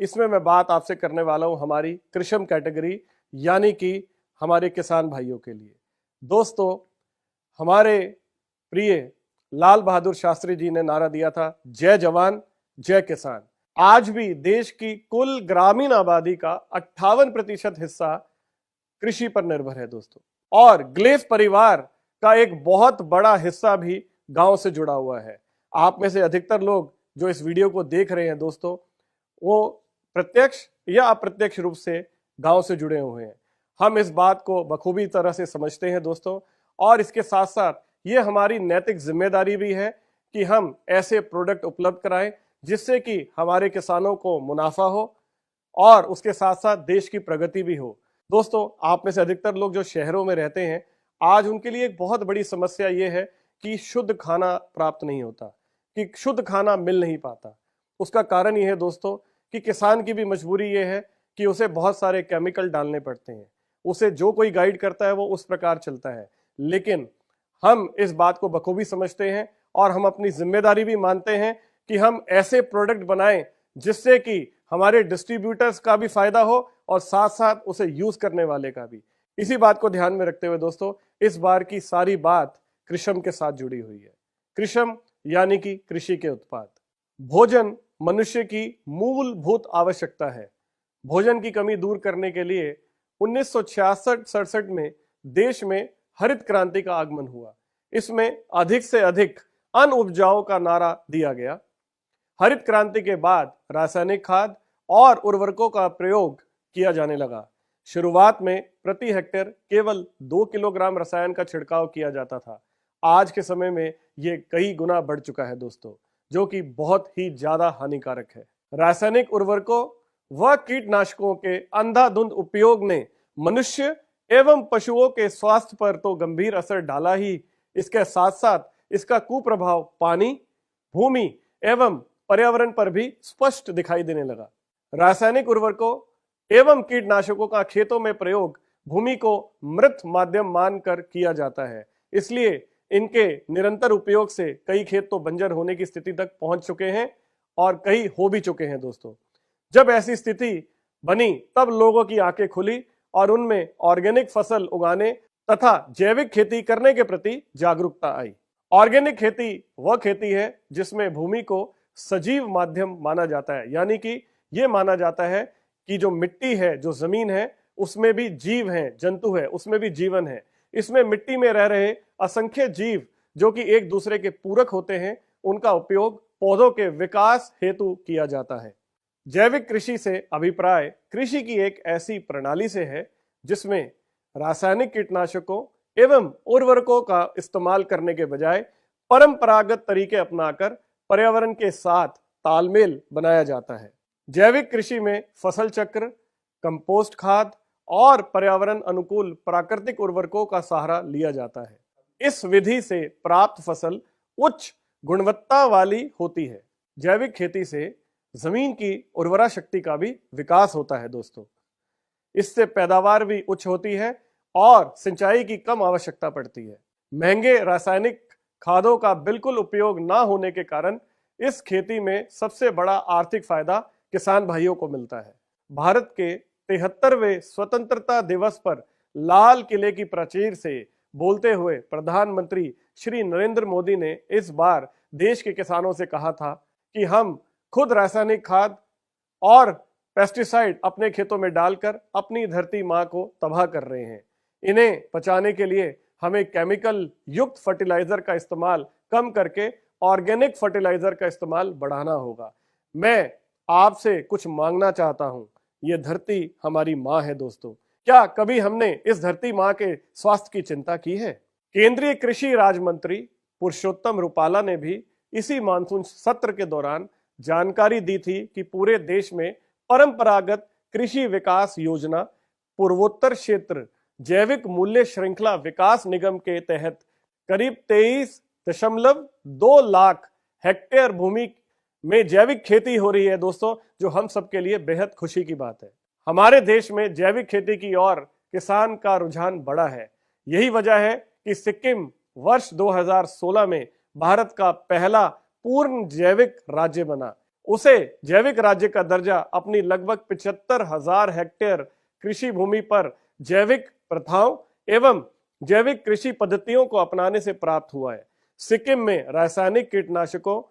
इसमें मैं बात आपसे करने वाला हूं हमारी कृषम कैटेगरी यानी कि हमारे किसान भाइयों के लिए। दोस्तों, हमारे प्रिय लाल बहादुर शास्त्री जी ने नारा दिया था, जय जवान जय किसान। आज भी देश की कुल ग्रामीण आबादी का 58% हिस्सा कृषि पर निर्भर है दोस्तों, और ग्लेस परिवार का एक बहुत बड़ा हिस्सा भी गांव से जुड़ा हुआ है। आप में से अधिकतर लोग जो इस वीडियो को देख रहे हैं दोस्तों, वो प्रत्यक्ष या अप्रत्यक्ष रूप से गांव से जुड़े हुए हैं। हम इस बात को बखूबी तरह से समझते हैं दोस्तों, और इसके साथ साथ ये हमारी नैतिक जिम्मेदारी भी है कि हम ऐसे प्रोडक्ट उपलब्ध कराएं जिससे कि हमारे किसानों को मुनाफा हो और उसके साथ साथ देश की प्रगति भी हो। दोस्तों, आप में से अधिकतर लोग जो शहरों में रहते हैं, आज उनके लिए एक बहुत बड़ी समस्या ये है कि शुद्ध खाना प्राप्त नहीं होता, कि शुद्ध खाना मिल नहीं पाता। उसका कारण ये है दोस्तों कि किसान की भी मजबूरी ये है कि उसे बहुत सारे केमिकल डालने पड़ते हैं। उसे जो कोई गाइड करता है वो उस प्रकार चलता है, लेकिन हम इस बात को बखूबी समझते हैं और हम अपनी जिम्मेदारी भी मानते हैं कि हम ऐसे प्रोडक्ट बनाएं जिससे कि हमारे डिस्ट्रीब्यूटर्स का भी फायदा हो और साथ साथ उसे यूज करने वाले का भी। इसी बात को ध्यान में रखते हुए दोस्तों, इस बार की सारी बात कृषम के साथ जुड़ी हुई है। कृषम यानी कि कृषि के उत्पाद। भोजन मनुष्य की मूलभूत आवश्यकता है। भोजन की कमी दूर करने के लिए 1966-67 में देश में हरित क्रांति का आगमन हुआ। इसमें अधिक से अधिक अन्न उपजाओ का नारा दिया गया। हरित क्रांति के बाद रासायनिक खाद और उर्वरकों का प्रयोग किया जाने लगा। शुरुआत में प्रति हेक्टेयर केवल 2 किलोग्राम रसायन का छिड़काव किया जाता था। आज के समय में ये कई गुना बढ़ चुका है दोस्तों, जो कि बहुत ही ज्यादा हानिकारक है। रासायनिक उर्वरकों व कीटनाशकों के अंधाधुंध उपयोग ने मनुष्य एवं पशुओं के स्वास्थ्य पर तो गंभीर असर डाला ही, इसके साथ साथ इसका कुप्रभाव पानी, भूमि एवं पर्यावरण पर भी स्पष्ट दिखाई देने लगा। रासायनिक उर्वरकों एवं कीटनाशकों का खेतों में प्रयोग भूमि को मृत माध्यम मानकर किया जाता है, इसलिए इनके निरंतर उपयोग से कई खेत तो बंजर होने की स्थिति तक पहुंच चुके हैं और कई हो भी चुके हैं दोस्तों। जब ऐसी स्थिति बनी तब लोगों की आंखें खुली और उनमें ऑर्गेनिक फसल उगाने तथा जैविक खेती करने के प्रति जागरूकता आई। ऑर्गेनिक खेती वह खेती है जिसमें भूमि को सजीव माध्यम माना जाता है, यानी कि यह माना जाता है कि जो मिट्टी है, जो जमीन है, उसमें भी जीव हैं, जंतु है, उसमें भी जीवन है। इसमें मिट्टी में रह रहे असंख्य जीव जो कि एक दूसरे के पूरक होते हैं, उनका उपयोग पौधों के विकास हेतु किया जाता है। जैविक कृषि से अभिप्राय कृषि की एक ऐसी प्रणाली से है जिसमें रासायनिक कीटनाशकों एवं उर्वरकों का इस्तेमाल करने के बजाय परंपरागत तरीके अपनाकर पर्यावरण के साथ तालमेल बनाया जाता है। जैविक कृषि में फसल चक्र, कंपोस्ट खाद और पर्यावरण अनुकूल प्राकृतिक उर्वरकों का सहारा लिया जाता है। इस विधि से प्राप्त फसल उच्च गुणवत्ता वाली होती है। जैविक खेती से जमीन की उर्वरा शक्ति का भी विकास होता है दोस्तों। इससे पैदावार भी उच्च होती है और सिंचाई की कम आवश्यकता पड़ती है। महंगे रासायनिक खादों का बिल्कुल उपयोग ना होने के कारण इस खेती में सबसे बड़ा आर्थिक फायदा किसान भाइयों को मिलता है। भारत के 73वें स्वतंत्रता दिवस पर लाल किले की प्राचीर से बोलते हुए प्रधानमंत्री श्री नरेंद्र मोदी ने इस बार देश के किसानों से कहा था कि हम खुद रासायनिक खाद और पेस्टिसाइड अपने खेतों में डालकर अपनी धरती माँ को तबाह कर रहे हैं। इन्हें बचाने के लिए हमें केमिकल युक्त फर्टिलाइजर का इस्तेमाल कम करके ऑर्गेनिक फर्टिलाइजर का इस्तेमाल बढ़ाना होगा। मैं आपसे कुछ मांगना चाहता हूं। ये धरती हमारी माँ है दोस्तों। क्या कभी हमने इस धरती माँ के स्वास्थ्य की चिंता की है? केंद्रीय कृषि राज्य मंत्री पुरुषोत्तम रुपाला ने भी इसी मानसून सत्र के दौरान जानकारी दी थी कि पूरे देश में परंपरागत कृषि विकास योजना पूर्वोत्तर क्षेत्र जैविक मूल्य श्रृंखला विकास निगम के तहत करीब 23.2 लाख हेक्टेयर भूमि में जैविक खेती हो रही है दोस्तों, जो हम सबके लिए बेहद खुशी की बात है। हमारे देश में जैविक खेती की ओर किसान का रुझान बढ़ा है। यही वजह है कि सिक्किम वर्ष 2016 में भारत का पहला पूर्ण जैविक राज्य बना। उसे जैविक राज्य का दर्जा अपनी लगभग 75,000 हेक्टेयर कृषि भूमि पर जैविक प्रथाओं एवं जैविक कृषि पद्धतियों को अपनाने से प्राप्त हुआ है। सिक्किम में रासायनिक कीटनाशकों,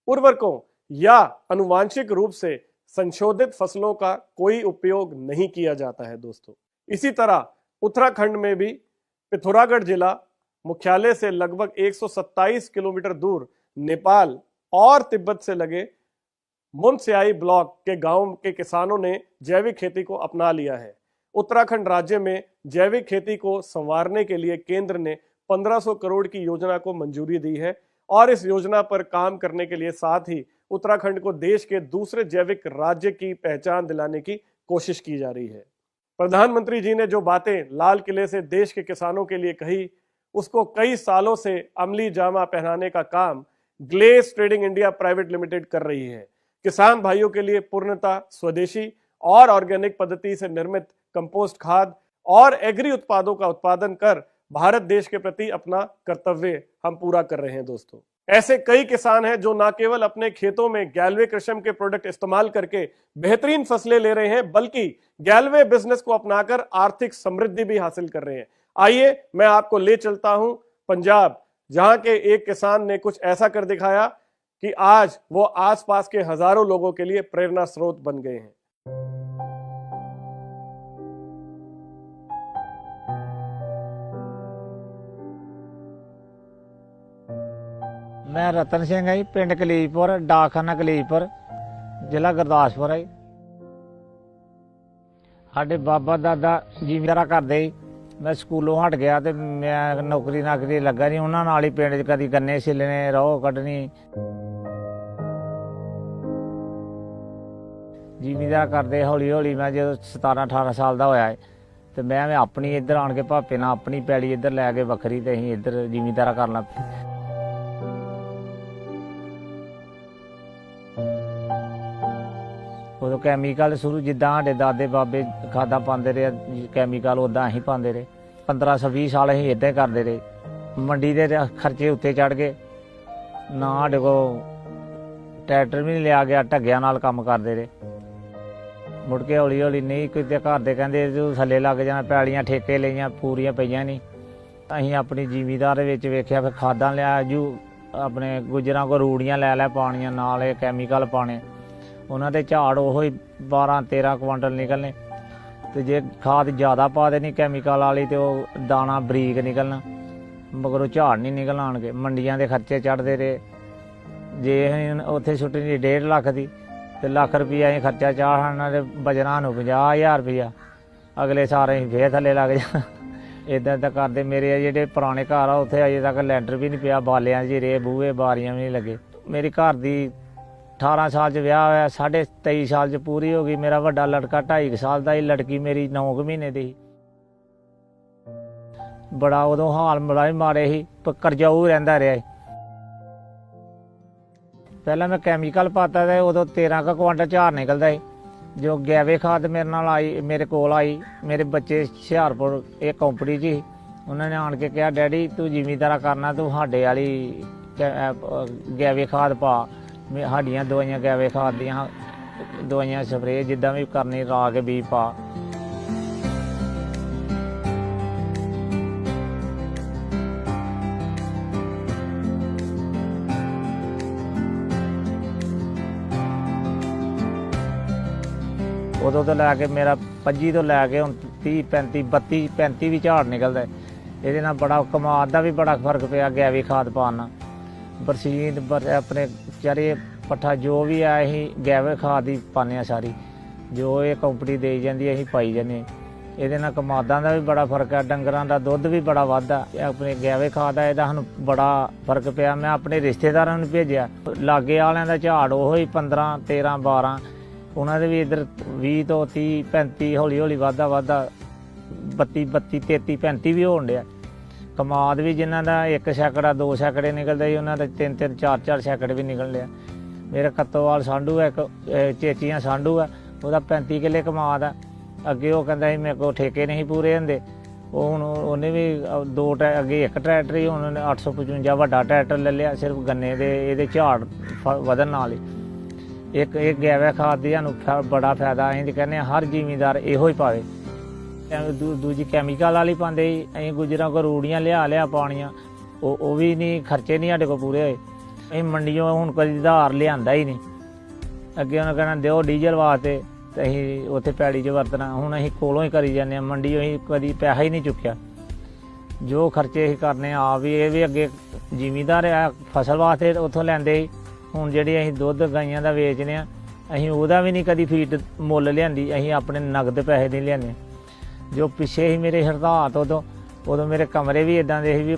उर्वरकों या अनुवांशिक रूप से संशोधित फसलों का कोई उपयोग नहीं किया जाता है दोस्तों। इसी तरह उत्तराखंड में भी पिथौरागढ़ जिला मुख्यालय से लगभग 127 किलोमीटर दूर नेपाल और तिब्बत से लगे मुनस्याई ब्लॉक के गांव के किसानों ने जैविक खेती को अपना लिया है। उत्तराखंड राज्य में जैविक खेती को संवारने के लिए केंद्र ने 1500 करोड़ की योजना को मंजूरी दी है और इस योजना पर काम करने के लिए साथ ही उत्तराखंड को देश के दूसरे जैविक राज्य की पहचान दिलाने की कोशिश की जा रही है। प्रधानमंत्री जी ने जो बातें लाल किले से देश के किसानों के लिए कही, उसको कई सालों से अमली जामा पहनाने का काम glace trading India private limited कर रही है। किसान भाइयों के लिए पूर्णतः स्वदेशी और ऑर्गेनिक पद्धति से निर्मित कंपोस्ट खाद और एग्री उत्पादों का उत्पादन कर भारत देश के प्रति अपना कर्तव्य हम पूरा कर रहे हैं दोस्तों। ऐसे कई किसान हैं जो न केवल अपने खेतों में गैल्वे कृषि के प्रोडक्ट इस्तेमाल करके बेहतरीन फसलें ले रहे हैं, बल्कि गैल्वे बिजनेस को अपनाकर आर्थिक समृद्धि भी हासिल कर रहे हैं। आइए मैं आपको ले चलता हूं पंजाब, जहां के एक किसान ने कुछ ऐसा कर दिखाया कि आज वो आसपास के हजारों लोगों के लिए प्रेरणा स्रोत बन गए हैं। मैं रतन सिंह है जी, पिंड कलीजपुर, डाकखाना कलीजपुर, जिला गुरदासपुर है। साडे बाबा दादा जिमीदारा करदे। मैं स्कूलों हट गया तो मैं नौकरी नाकरी लगा नहीं, उन्होंने नाल ही पिंड च कदी गन्ने छिलने, रोह कड्ढनी। जिमीदार करदे हौली हौली मैं जो 17-18 साल का होया तो मैं अपनी इधर आन के भापे नाल अपनी पैली इधर लैके वखरी ते असीं इधर जिमीदारा कर लग पे। उदों कैमीकल शुरू जिद्दां साडे दादे बाबे खादा पांदे रहे कैमीकल उदां असीं पांदे रहे। 15-20 साल असीं इदां ही करदे रहे। मंडी दे खर्चे उत्ते चढ़ गए, ना साडे कोल ट्रैक्टर भी नहीं लिया गया, ढग्गियां नाल कम्म करदे रहे। मुड़ के हौली हौली नहीं किते घर दे कहंदे तूं थल्ले लग जाना, पैलियां ठेके लईआं पूरियां पईआं नहीं। असीं अपनी जिमीदार दे विच वेखिया फिर खादां लिया जू अपने गुजरां को रूड़ियां लै पाणियां नाल कैमीकल पाने, उन्हां दे झाड़ ओही 12-13 क्विंटल निकलने। तो जे खाद ज़्यादा पा देनी कैमीकल वाली तो दाना बरीक निकलना, मगरों झाड़ नहीं निकलना आन के। मंडियां दे खर्चे चढ़ते रहे। जे उत्थे सुट्टनी 1.5 लाख की तो लाख रुपया असीं खर्चा चाढ़ना तो बजना नूं 50,000 रुपया, अगले साल असीं फिर थल्ले लग जाना। इदां इदां करदे मेरे जेह्ड़े पुराने घर आ उत्थे अजे तक लैंटर भी नहीं पिया, बालियां च रेह्, बूहे बारियां भी नहीं लगे। मेरी घर दी 18 साल च ब्याह होया, 23.5 साल च पूरी हो गई। मेरा वड्डा लड़का 2.5 साल का ही, लड़की मेरी 9 महीने दी ही। बड़ा उदों हाल बड़ा ही मारे ही, करजाऊ रहिंदा रहा। पहला मैं कैमीकल पाता था, उदों 13 क्विंटल झाड़ निकलता है। जो गैवे खाद मेरे नाल आई, मेरे कोल आई, मेरे बच्चे हुशियारपुर एक कंपनी जी, उन्होंने आन के कहा डैडी तू जिमीदारा करना, तू साडे वाली गैवे खाद पा। साडियां दवाइयां गैवे खाद दियां दवाइयां स्प्रे जिद्दां भी करनी ला के बीज पा। उदों तो लैके मेरा 25 तो लैके हुण 30, 35, 32, 35 भी झाड़ निकलदा है। इहदे नाल बड़ा कमाद दा भी बड़ा फर्क पिया गैवी खाद पाना। बरसीन अपने चारे पट्ठा जो भी है असीं गैवे खाद ही पाने सारी, जो ये कंपनी दे जाती असीं पाई जाने। ये कमादां दा भी बड़ा फर्क है, डंगरां दा दुध भी बड़ा वधदा। अपने गैवे खाद है इहदा सानूं बड़ा फर्क पिया। मैं अपने रिश्तेदारां नूं भेजिया, लागे वालियां दा झाड़ ओहो ही 15, 13, 12, उन्होंने भी इधर 20 तो 30, 35 हौली हौली वाधा 32, 33, 35 भी होण दिया। कमाद भी जिन्हों का 1 सैकड़ा 2 सैकड़े निकलते ही, उन्होंने 3-3, 4-4 सैकड़े भी निकल लिया। मेरा कत्तोवाल सांडू है, एक चेचियां सांडू है, वह 35 किले कमाद है। अगे वो कहता मेरे को ठेके नहीं पूरे होंगे, उन्हें भी 2 अगे 1 ट्रैक्टर ही, उन्होंने 855 वड्डा ट्रैक्टर ले लिया, सिर्फ गन्ने दे झाड़ वधन नाल ही। एक एक गैवे खाद दी सानू बड़ा फायदा। ਅਸੀਂ ਕਹਿੰਦੇ हर ਜ਼ਿਮੀਂਦਾਰ ਇਹੋ ਹੀ ਪਾਵੇ। दूजी कैमिकल वाली पाते ही अं गुजर को रूड़ियाँ लिया पानिया वो भी नहीं, खर्चे नहीं साढ़े को पूरे होए। अं मंडियों हूँ कभी उधार लिया ही नहीं। अगे उन्हें कहना दो डीजल वास्ते तो अं उत्थे पैड़ी च वरतना, हूँ अं कोलों ही करी जाने, मंडी अं कभी पैसा ही नहीं चुकया। जो खर्चे अं करने आप भी, ये भी अगे जिमींदार फसल वास्ते उतों लेंदे ही। हूँ जी अं दुध गाइयां का वेचने अं वह भी नहीं कभी फीट मुल लिया, अं अपने नगद पैसे नहीं लिया। जो पिछे ही मेरे हड़ताल उदों मेरे कमरे भी इदा के भी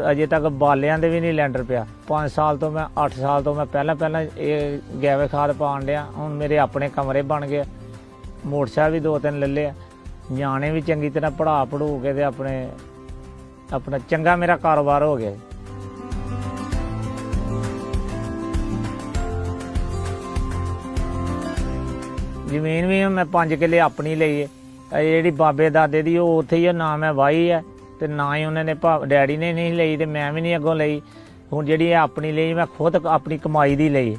अजे तक बालियां दे भी नहीं लैंडर पिया। 5 साल तो मैं 8 साल तो मैं पहला ये गैवे खाद पान लिया। हूँ मेरे अपने कमरे बन गए, मोटरसाइकिल भी 2-3 ले लिया, न्याणे भी चंगी तरह पढ़ा पढ़ू के ते अपना चंगा मेरा कारोबार हो गया। जमीन भी मैं 5 किले अपनी ली है, जी बाबे दादे की उत्थे ही ना मैं वाही है तो ना ही उन्होंने डैडी ने नहीं ली तो मैं भी नहीं अगों ली। हूँ जी अपनी ली मैं खुद अपनी कमाई की ली।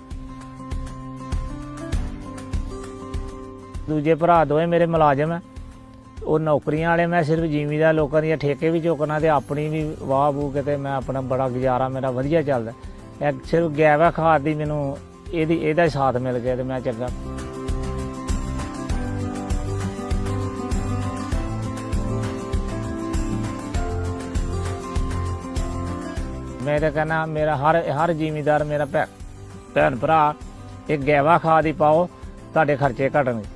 दूजे भरा दोए मेरे मुलाजम है, वो नौकरियां वाले, मैं सिर्फ जिमींदार लोगों दी ठेके भी चुकना तो अपनी भी वाह बू के मैं अपना बड़ा गुजारा मेरा वधिया चलदा। सिर्फ गैवा खाद दी मैनू एदा साथ मिल गया तो मैं चंगा। मैं तो कहना मेरा हर जिमींदार मेरा भैन भरा एक गैवा खाद ही पाओ, तुहाडे खर्चे घटणगे।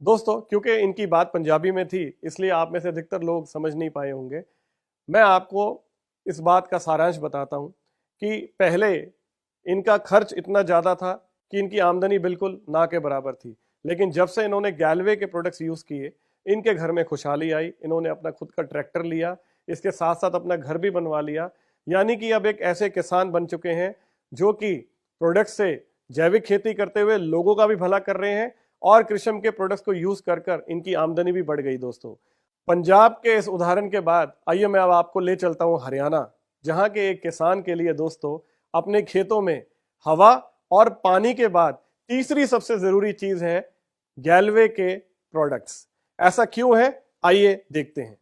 दोस्तों, क्योंकि इनकी बात पंजाबी में थी इसलिए आप में से अधिकतर लोग समझ नहीं पाए होंगे। मैं आपको इस बात का सारांश बताता हूं कि पहले इनका खर्च इतना ज़्यादा था कि इनकी आमदनी बिल्कुल ना के बराबर थी, लेकिन जब से इन्होंने गैलवे के प्रोडक्ट्स यूज़ किए इनके घर में खुशहाली आई। इन्होंने अपना खुद का ट्रैक्टर लिया, इसके साथ साथ अपना घर भी बनवा लिया, यानी कि अब एक ऐसे किसान बन चुके हैं जो कि प्रोडक्ट से जैविक खेती करते हुए लोगों का भी भला कर रहे हैं और कृषम के प्रोडक्ट्स को यूज कर कर इनकी आमदनी भी बढ़ गई। दोस्तों, पंजाब के इस उदाहरण के बाद आइए मैं अब आपको ले चलता हूं हरियाणा, जहां के एक किसान के लिए दोस्तों अपने खेतों में हवा और पानी के बाद तीसरी सबसे जरूरी चीज है गैलवे के प्रोडक्ट्स। ऐसा क्यों है, आइए देखते हैं।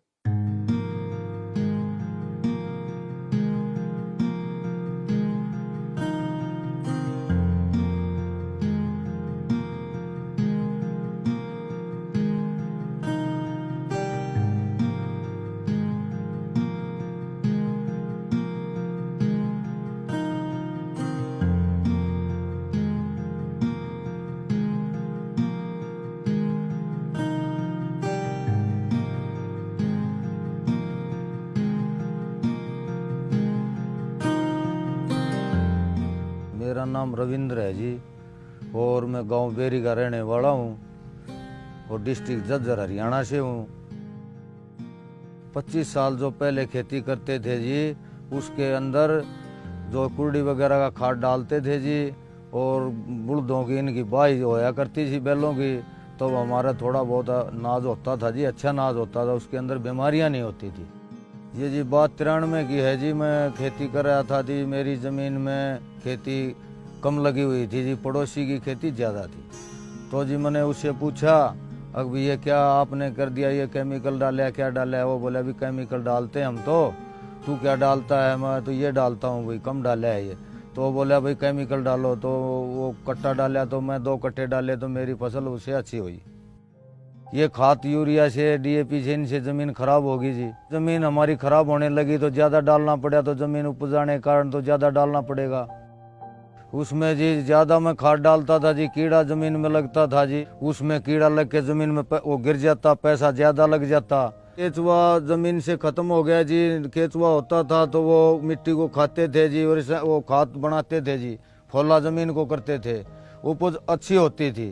मेरा नाम रविंद्र है जी और मैं गांव बेरी का रहने वाला हूँ और डिस्ट्रिक्ट झज्जर हरियाणा से हूँ। 25 साल जो पहले खेती करते थे जी, उसके अंदर जो कुर्डी वगैरह का खाद डालते थे जी और बुल्दों की इनकी बाई होया करती थी बैलों की, तो हमारा थोड़ा बहुत अनाज होता था जी, अच्छा अनाज होता था, उसके अंदर बीमारियां नहीं होती थी। ये जी बात 93 की है जी। मैं खेती कर रहा था जी, मेरी ज़मीन में खेती कम लगी हुई थी जी, पड़ोसी की खेती ज़्यादा थी। तो जी मैंने उससे पूछा, अब ये क्या आपने कर दिया, ये केमिकल डाला, क्या डाला है? वो बोला अभी केमिकल डालते हैं हम तो, तू क्या डालता है? मैं तो ये डालता हूँ भाई, कम डाला है ये। तो वो बोला भाई केमिकल डालो, तो वो कट्टा डाला तो मैं 2 कट्टे डाले तो मेरी फसल उससे अच्छी हुई। ये खाद यूरिया से, डीएपी से, इनसे ज़मीन खराब होगी जी। ज़मीन हमारी खराब होने लगी तो ज़्यादा डालना पड़ा, तो ज़मीन उपजाने के कारण तो ज़्यादा डालना पड़ेगा। उसमें जी ज़्यादा मैं खाद डालता था जी, कीड़ा ज़मीन में लगता था जी, उसमें कीड़ा लग के ज़मीन में वो गिर जाता, पैसा ज़्यादा लग जाता। केचुआ ज़मीन से ख़त्म हो गया जी। केचुआ होता था तो वो मिट्टी को खाते थे जी और वो खाद बनाते थे जी, फौला ज़मीन को करते थे, उपज अच्छी होती थी।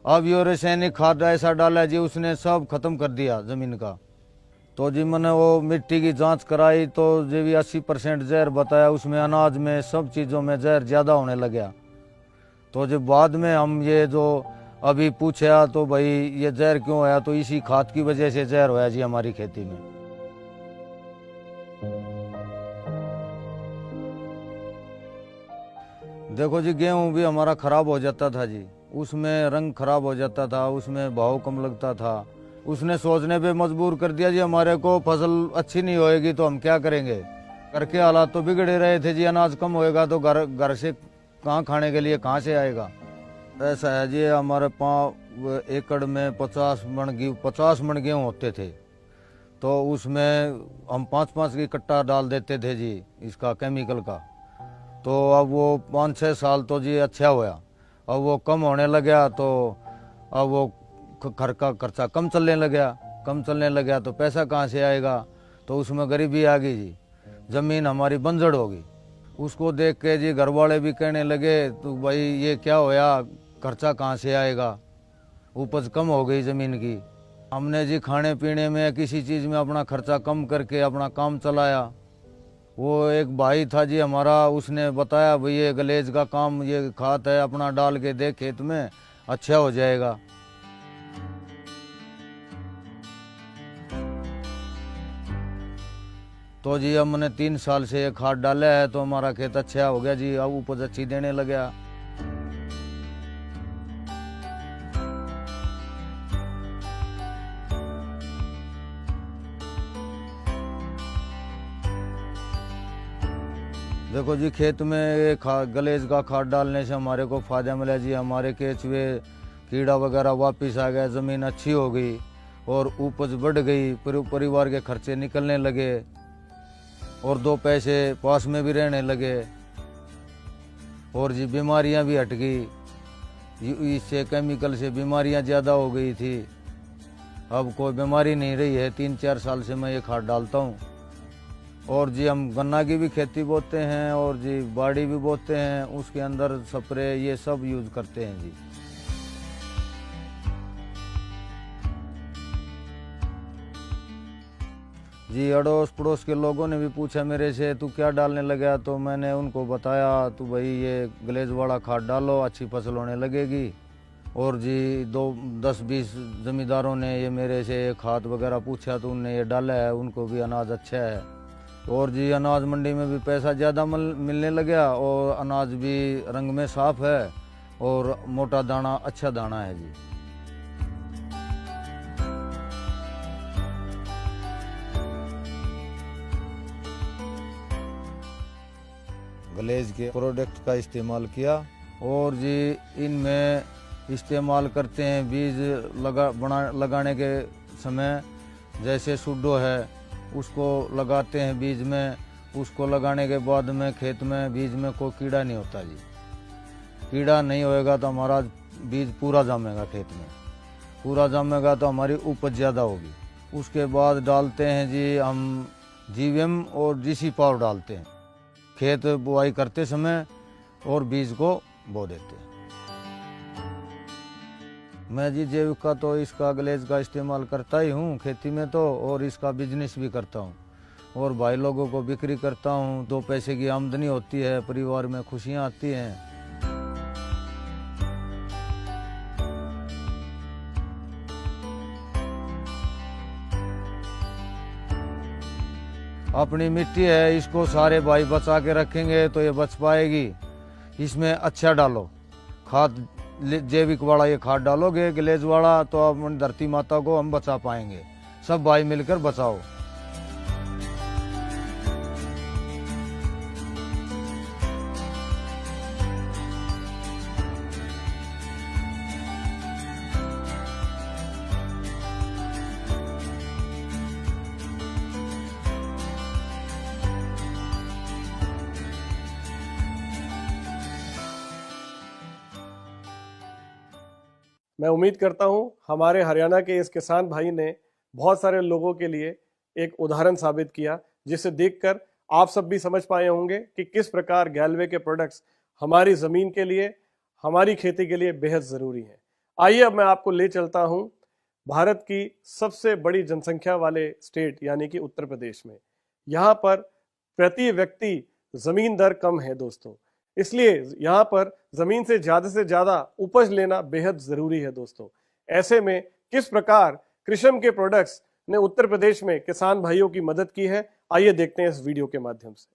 अब ये रासायनिक खाद ऐसा डाला जी, उसने सब खत्म कर दिया ज़मीन का। तो जी मैंने वो मिट्टी की जांच कराई तो जी भी 80% जहर बताया, उसमें अनाज में सब चीज़ों में जहर ज़्यादा होने लग गया। तो जब बाद में हम ये जो अभी पूछा तो भाई ये जहर क्यों होया, तो इसी खाद की वजह से जहर होया जी हमारी खेती में। देखो जी गेहूं भी हमारा खराब हो जाता था जी, उसमें रंग खराब हो जाता था, उसमें भाव कम लगता था। उसने सोचने पे मजबूर कर दिया जी हमारे को, फसल अच्छी नहीं होएगी तो हम क्या करेंगे। घर के हालात तो बिगड़े रहे थे जी, अनाज कम होएगा तो घर से कहाँ खाने के लिए कहाँ से आएगा। ऐसा है जी हमारे 5 एकड़ में 50 मन गेहूँ होते थे, तो उसमें हम 5-5 की कट्टा डाल देते थे जी इसका केमिकल का। तो अब वो 5-6 साल तो जी अच्छा होया, अब वो कम होने लगा तो अब वो घर का खर्चा कम चलने लगा तो पैसा कहाँ से आएगा। तो उसमें गरीबी आ गई जी, ज़मीन हमारी बंजर हो गई। उसको देख के जी घर वाले भी कहने लगे तो भाई ये क्या होया, खर्चा कहाँ से आएगा, उपज कम हो गई ज़मीन की। हमने जी खाने पीने में किसी चीज़ में अपना खर्चा कम करके अपना काम चलाया। वो एक भाई था जी हमारा, उसने बताया भाई ये गलेज का काम ये खाद है, अपना डाल के देख खेत में अच्छा हो जाएगा। तो जी अब मैंने 3 साल से ये खाद डाला है तो हमारा खेत अच्छा हो गया जी, अब उपज अच्छी देने लगा। देखो जी खेत में गलेज का खाद डालने से हमारे को फायदा मिला जी, हमारे केचुए कीड़ा वगैरह वापस आ गया, ज़मीन अच्छी हो गई और उपज बढ़ गई, परिवार के खर्चे निकलने लगे और 2 पैसे पास में भी रहने लगे और जी बीमारियां भी हट गई। इससे केमिकल से बीमारियां ज़्यादा हो गई थी, अब कोई बीमारी नहीं रही है। 3-4 साल से मैं ये खाद डालता हूँ। और जी हम गन्ना की भी खेती बोते हैं और जी बाड़ी भी बोते हैं, उसके अंदर स्प्रे ये सब यूज करते हैं जी। जी अड़ोस पड़ोस के लोगों ने भी पूछा मेरे से तू क्या डालने लगा, तो मैंने उनको बताया तो भाई ये ग्लेज वाला खाद डालो, अच्छी फसल होने लगेगी। और जी 10-20 जमींदारों ने ये मेरे से खाद वगैरह पूछा तो उनने ये डाला है, उनको भी अनाज अच्छा है। और जी अनाज मंडी में भी पैसा ज़्यादा मिलने लगा और अनाज भी रंग में साफ है और मोटा दाना अच्छा दाना है जी। ग्लेज के प्रोडक्ट का इस्तेमाल किया और जी इनमें इस्तेमाल करते हैं बीज लगाने के समय, जैसे सुड्डो है उसको लगाते हैं बीज में, उसको लगाने के बाद में खेत में बीज में कोई कीड़ा नहीं होता जी। कीड़ा नहीं होएगा तो हमारा बीज पूरा जामेगा, खेत में पूरा जामेगा तो हमारी उपज ज़्यादा होगी। उसके बाद डालते हैं जी हम जीवीएम और जीसी पावर डालते हैं खेत बुआई करते समय और बीज को बो देते हैं। मैं जी जैविक का तो इसका ग्लेज का इस्तेमाल करता ही हूँ खेती में तो, और इसका बिजनेस भी करता हूँ और भाई लोगों को बिक्री करता हूँ। 2 पैसे की आमदनी होती है, परिवार में खुशियाँ आती हैं। अपनी मिट्टी है, इसको सारे भाई बचा के रखेंगे तो ये बच पाएगी। इसमें अच्छा डालो खाद, जैविक वाला ये खाद डालोगे ग्लेज वाला तो अब धरती माता को हम बचा पाएंगे। सब भाई मिलकर बचाओ। मैं उम्मीद करता हूं हमारे हरियाणा के इस किसान भाई ने बहुत सारे लोगों के लिए एक उदाहरण साबित किया, जिसे देखकर आप सब भी समझ पाए होंगे कि किस प्रकार गैलवे के प्रोडक्ट्स हमारी ज़मीन के लिए, हमारी खेती के लिए बेहद ज़रूरी हैं। आइए अब मैं आपको ले चलता हूं भारत की सबसे बड़ी जनसंख्या वाले स्टेट यानी कि उत्तर प्रदेश में। यहाँ पर प्रति व्यक्ति जमीन दर कम है दोस्तों, इसलिए यहाँ पर जमीन से ज्यादा उपज लेना बेहद जरूरी है दोस्तों। ऐसे में किस प्रकार कृषम के प्रोडक्ट्स ने उत्तर प्रदेश में किसान भाइयों की मदद की है, आइए देखते हैं इस वीडियो के माध्यम से।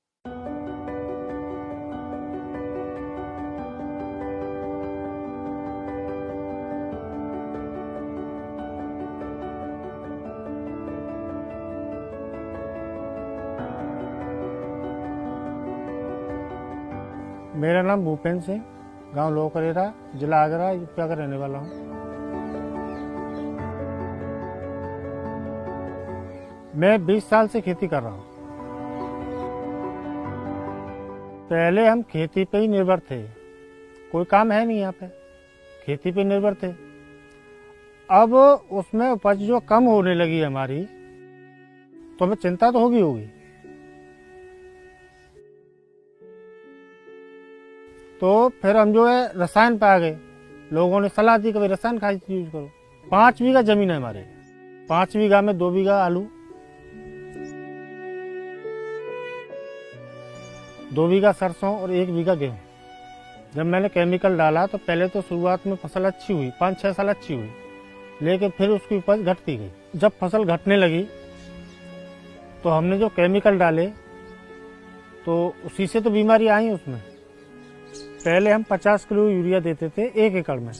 मेरा नाम भूपेंद्र सिंह, गांव लोकरेरा, जिला आगरा, यूपी का रहने वाला हूं। मैं 20 साल से खेती कर रहा हूं। पहले हम खेती पे ही निर्भर थे, कोई काम है नहीं यहाँ पे, खेती पे निर्भर थे। अब उसमें उपज जो कम होने लगी हमारी, तो हमें चिंता तो होगी। तो फिर हम जो है रसायन पे आ गए। लोगों ने सलाह दी कि भाई रसायन खाद यूज करो। 5 बीघा जमीन है हमारे, 5 बीघा में 2 बीघा आलू, 2 बीघा सरसों और 1 बीघा गेहूं। जब मैंने केमिकल डाला तो पहले तो शुरुआत में फसल अच्छी हुई, 5-6 साल अच्छी हुई, लेकिन फिर उसकी उपज घटती गई। जब फसल घटने लगी तो हमने जो केमिकल डाले तो उसी से तो बीमारी आई उसमें। पहले हम 50 किलो यूरिया देते थे 1 एकड़ में,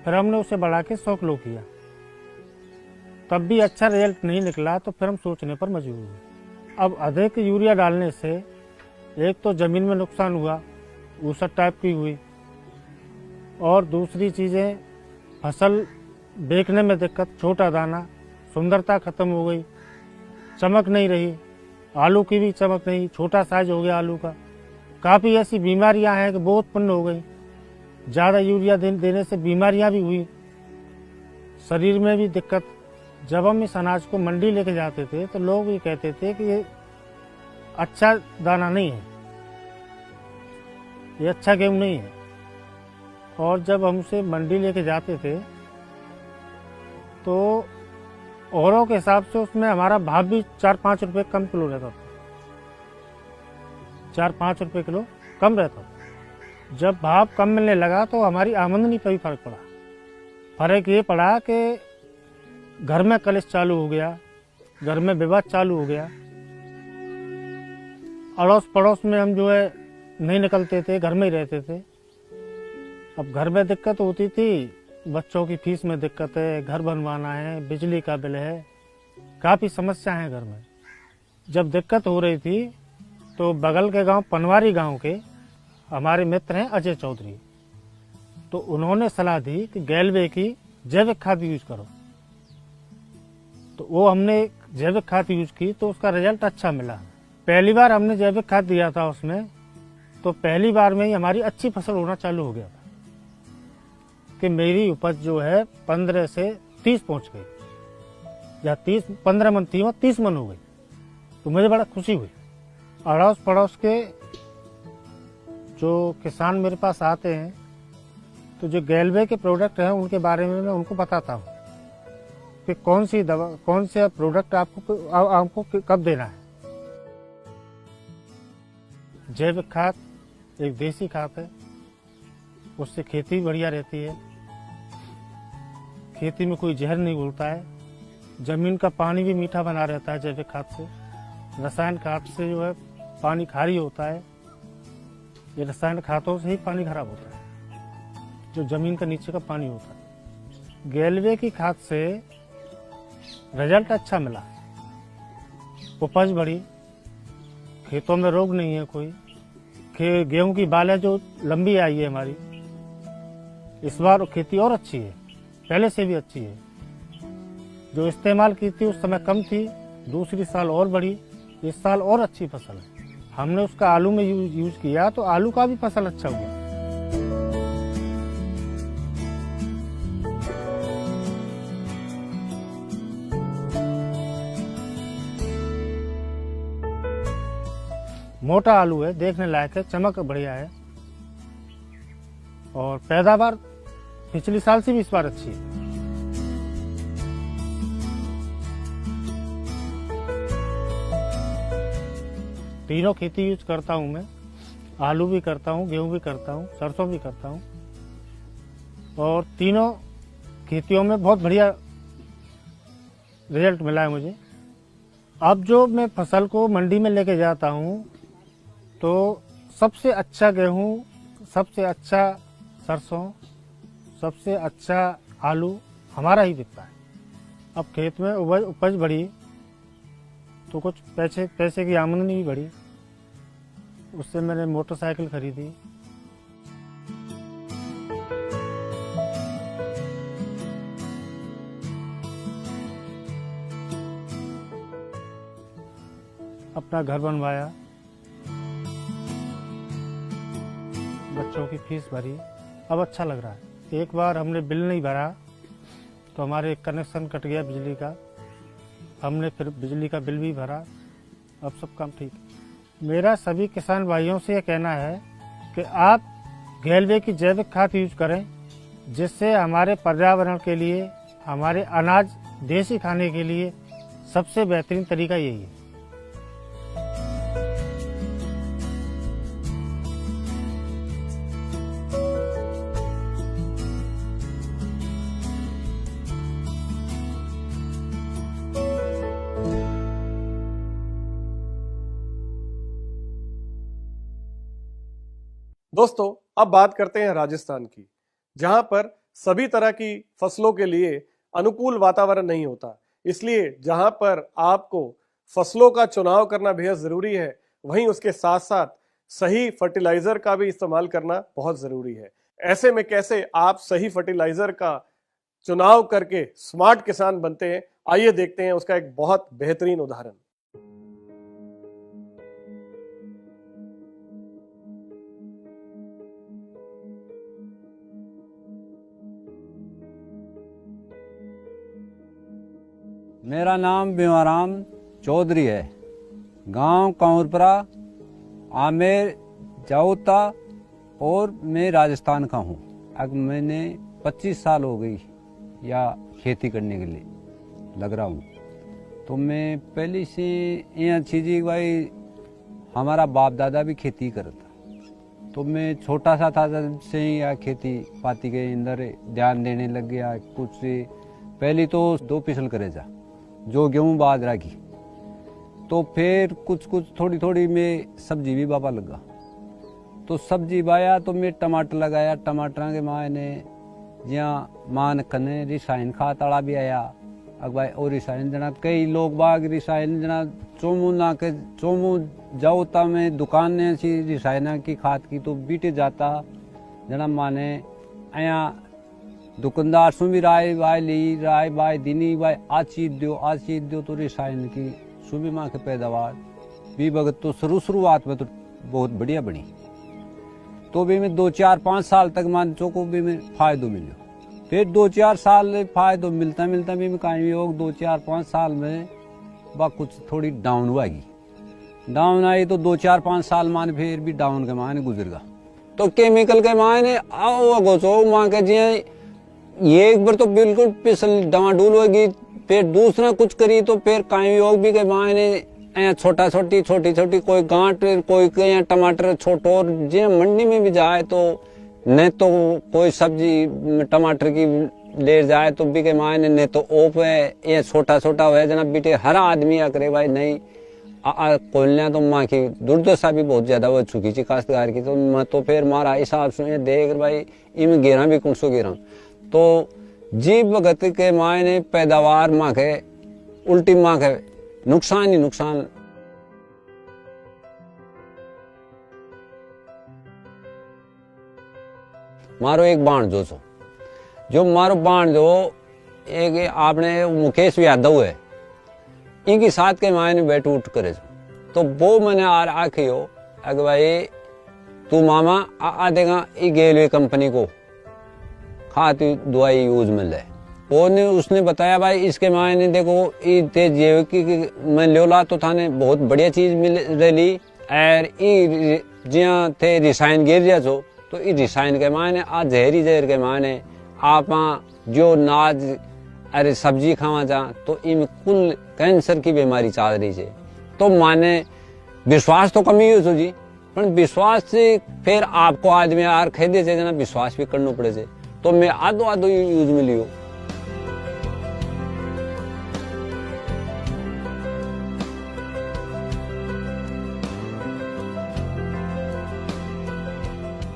फिर हमने उसे बढ़ा के 100 किलो किया, तब भी अच्छा रिजल्ट नहीं निकला। तो फिर हम सोचने पर मजबूर हुए। अब अधिक यूरिया डालने से एक तो जमीन में नुकसान हुआ, ऊसर टाइप की हुई, और दूसरी चीजें फसल देखने में दिक्कत, छोटा दाना, सुंदरता खत्म हो गई, चमक नहीं रही, आलू की भी चमक नहीं, छोटा साइज हो गया आलू का। काफ़ी ऐसी बीमारियां हैं कि वो उत्पन्न हो गई। ज़्यादा यूरिया देने से बीमारियां भी हुई, शरीर में भी दिक्कत। जब हम इस अनाज को मंडी लेके जाते थे तो लोग ये कहते थे कि ये अच्छा दाना नहीं है, ये अच्छा गेहूं नहीं है। और जब हम उसे मंडी लेके जाते थे तो औरों के हिसाब से उसमें हमारा भाव भी 4-5 रुपये कम किलो रहता था, 4-5 रुपये किलो कम रहता था। जब भाव कम मिलने लगा तो हमारी आमदनी पर भी फर्क पड़ा। फर्क ये पड़ा कि घर में कलेश चालू हो गया, घर में विवाद चालू हो गया, अड़ोस पड़ोस में हम जो है नहीं निकलते थे, घर में ही रहते थे। अब घर में दिक्कत होती थी, बच्चों की फीस में दिक्कत है, घर बनवाना है, बिजली का बिल है, काफ़ी समस्या है घर में। जब दिक्कत हो रही थी तो बगल के गांव पनवारी गांव के हमारे मित्र हैं अजय चौधरी, तो उन्होंने सलाह दी कि गैलवे की जैविक खाद यूज करो। तो वो हमने जैविक खाद यूज की तो उसका रिजल्ट अच्छा मिला। पहली बार हमने जैविक खाद दिया था उसमें, तो पहली बार में ही हमारी अच्छी फसल होना चालू हो गया था कि मेरी उपज जो है 15 से 30 पहुंच गई, या 15 मन थी, 30 मन हो गई। तो मुझे बड़ा खुशी हुई। अड़ोस पड़ोस के जो किसान मेरे पास आते हैं तो जो गैलवे के प्रोडक्ट हैं उनके बारे में मैं उनको बताता हूँ कि कौन सी दवा, कौन सा प्रोडक्ट आपको कब देना है। जैविक खाद एक देसी खाद है, उससे खेती बढ़िया रहती है, खेती में कोई जहर नहीं घुलता है, जमीन का पानी भी मीठा बना रहता है जैविक खाद से। रसायन खाद से जो है पानी खारी होता है, ये रसायन खादों से ही पानी खराब होता है, जो जमीन का नीचे का पानी होता है। गैलवे की खाद से रिजल्ट अच्छा मिला, उपज बढ़ी, खेतों में रोग नहीं है कोई, गेहूं की बालें जो लंबी आई है हमारी, इस बार खेती और अच्छी है, पहले से भी अच्छी है। जो इस्तेमाल की थी उस समय कम थी, दूसरी साल और बढ़ी, इस साल और अच्छी फसल है। हमने उसका आलू में यूज किया तो आलू का भी फसल अच्छा हुआ। मोटा आलू है, देखने लायक है, चमक बढ़िया है, और पैदावार पिछली साल से भी इस बार अच्छी है। तीनों खेती यूज करता हूँ मैं। आलू भी करता हूँ, गेहूँ भी करता हूँ, सरसों भी करता हूँ, और तीनों खेतियों में बहुत बढ़िया रिजल्ट मिला है मुझे। अब जो मैं फसल को मंडी में लेके जाता हूँ तो सबसे अच्छा गेहूँ, सबसे अच्छा सरसों, सबसे अच्छा आलू हमारा ही बिकता है। अब खेत में उपज बढ़ी तो कुछ पैसे की आमदनी भी बढ़ी, उससे मैंने मोटरसाइकिल खरीदी। अपना घर बनवाया, बच्चों की फीस भरी, अब अच्छा लग रहा है। एक बार हमने बिल नहीं भरा तो हमारे कनेक्शन कट गया बिजली का, हमने फिर बिजली का बिल भी भरा, अब सब काम ठीक है। मेरा सभी किसान भाइयों से ये कहना है कि आप गैलवे की जैविक खाद यूज करें, जिससे हमारे पर्यावरण के लिए, हमारे अनाज देसी खाने के लिए सबसे बेहतरीन तरीका यही है। दोस्तों, अब बात करते हैं राजस्थान की, जहां पर सभी तरह की फसलों के लिए अनुकूल वातावरण नहीं होता। इसलिए जहां पर आपको फसलों का चुनाव करना बेहद जरूरी है, वहीं उसके साथ साथ सही फर्टिलाइजर का भी इस्तेमाल करना बहुत जरूरी है। ऐसे में कैसे आप सही फर्टिलाइजर का चुनाव करके स्मार्ट किसान बनते हैं, आइए देखते हैं उसका एक बहुत बेहतरीन उदाहरण। मेरा नाम भीमाराम चौधरी है। गांव कांवरपुरा, आमेर, जाऊता, और मैं राजस्थान का हूँ। अब मैंने 25 साल हो गई या खेती करने के लिए लग रहा हूँ। तो मैं पहले से ये अच्छी चीज़ भाई, हमारा बाप दादा भी खेती करता, तो मैं छोटा सा था जब से ही या खेती पाती के अंदर ध्यान देने लग गया। कुछ पहले तो 2 पिसल करे जा जो गेहूँ बाजरा की, तो फिर कुछ थोड़ी थोड़ी मैं सब्जी भी बाबा लगा। तो सब्जी बाया तो मैं टमाटर लगाया। टमाटर के माँ ने जहाँ मान कने रिसायन खाद आड़ा भी आया अगवाई, और रिसायन जना कई लोग बाग रिसायन जना चोमू ना के चोमू जाऊता में दुकान ने ऐसी रिसायना की खाद की, तो बीटे जाता जना माने आया दुकानदार सु भी राय बाय ली, राय बाय दिनी बाय आज चीज दो तो रिसायन की सुबह माँ के पैदावार भी भगत तो शुरुआत में तो बहुत बढ़िया बनी। तो भी मैं 2-4-5 साल तक मान चौको भी में फायदो मिलो। फिर 2-4 साल फायदो मिलता भी मैं कहीं भी हो 2-4-5 साल में बा कुछ थोड़ी डाउन हुआगी। डाउन आई तो 2-4-5 साल मान फिर भी डाउन के माने गुजर गया। तो केमिकल के माने आओ गोचो माँ के जी ये एक बार तो बिल्कुल पिसल डामाडूल होगी, फिर दूसरा कुछ करी तो फिर कहीं योग भी के मायने छोटी छोटी कोई गांठ, कोई टमाटर छोटो, और जे मंडी में भी जाए तो न तो कोई सब्जी टमाटर की ले जाए तो भी के मायने न तो ओप है ये छोटा है जना बीटे हर आदमी आ करे भाई नहीं कोलना। तो माँ की दुर्दशा भी बहुत ज्यादा हो चुकी थी काश्तकार की। तो फिर मारा हिसाब से देख भाई इम गेरा भी कुछ गेरा, तो जीव भगत के मायने पैदावार माँ के उल्टी माँ के नुकसान ही नुकसान। मारो एक बाण जो मारो बाण जो एक आपने मुकेश यादव है, इनकी साथ के मायने बैठ उठ करे तो वो मैंने आखी हो अगर भाई तू मामा आ देगा ये गेलवे कंपनी को खाती दवाई यूज मिल है। उसने बताया भाई इसके मायने देखो ये जैविक मैं लोला तो थाने बहुत बढ़िया चीज मिल रही और जहाँ थे रिसायन गिर जा तो ये रिसायन के मायने आ जहर के मायने आप जो नाज अरे सब्जी खावा जा तो इन कुल कैंसर की बीमारी चल रही है। तो माने विश्वास तो कमी हो जी, पर विश्वास से फिर आपको आदमी यार खरीदे से जना विश्वास भी करना पड़े से, तो मैं आधो आधो यूज में लियो।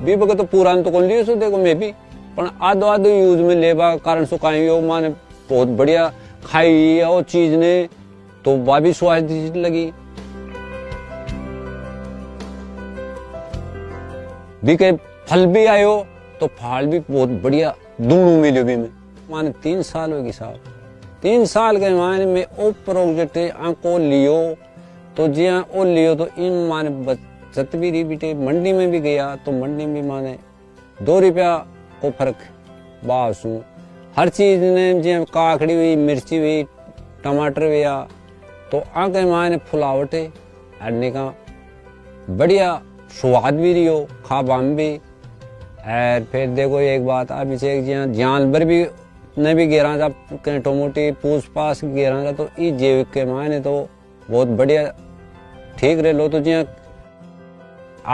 भी बगे तो पुरान तो कौन लियो सो देखो मैं भी, पर आधो आधो यूज में लेबा कारण सो काई हो माने बहुत बढ़िया खाई है वो चीज ने, तो वह भी स्वादिष्ट लगी। भी के फल भी आयो तो फल भी बहुत बढ़िया दोनों मिलो भी में माने 3 साल होगी साहब। 3 साल के माने में ओ प्रोजेक्ट आंको लियो तो जिया ओ लियो तो इन माने बचत भी रही बेटे। मंडी में भी गया तो मंडी में माने 2 रुपया को फर्क बासू हर चीज ने जिया काकड़ी हुई, मिर्ची हुई, टमाटर हुआ, तो आगे माने फुलावटे अड़ने का बढ़िया स्वाद भी रियो खाबाम भी। और फिर देखो एक बात अभी से जानवर भी ने भी गेरा था टोमोटी पूछ पास गेरा था, तो ई जैविक के मायने तो बहुत बढ़िया ठीक रह लो। तो जिया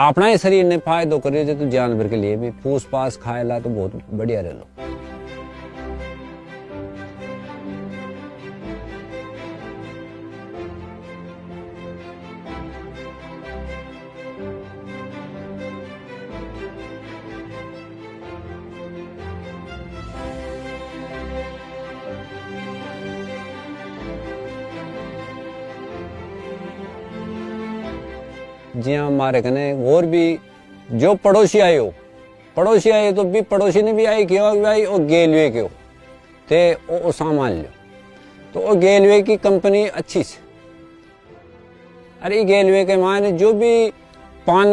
अपना ही शरीर ने फायदो करियो तो जानवर के लिए भी पूछ पास खाए ला तो बहुत बढ़िया रह लो। जी हाँ, हमारे कने और भी जो पड़ोसी आए तो भी पड़ोसी ने भी आई क्यों भाई वो गेलवे क्यों ते वो सामान लो, तो वो गेलवे की कंपनी अच्छी से। अरे गेलवे के मायने जो भी पान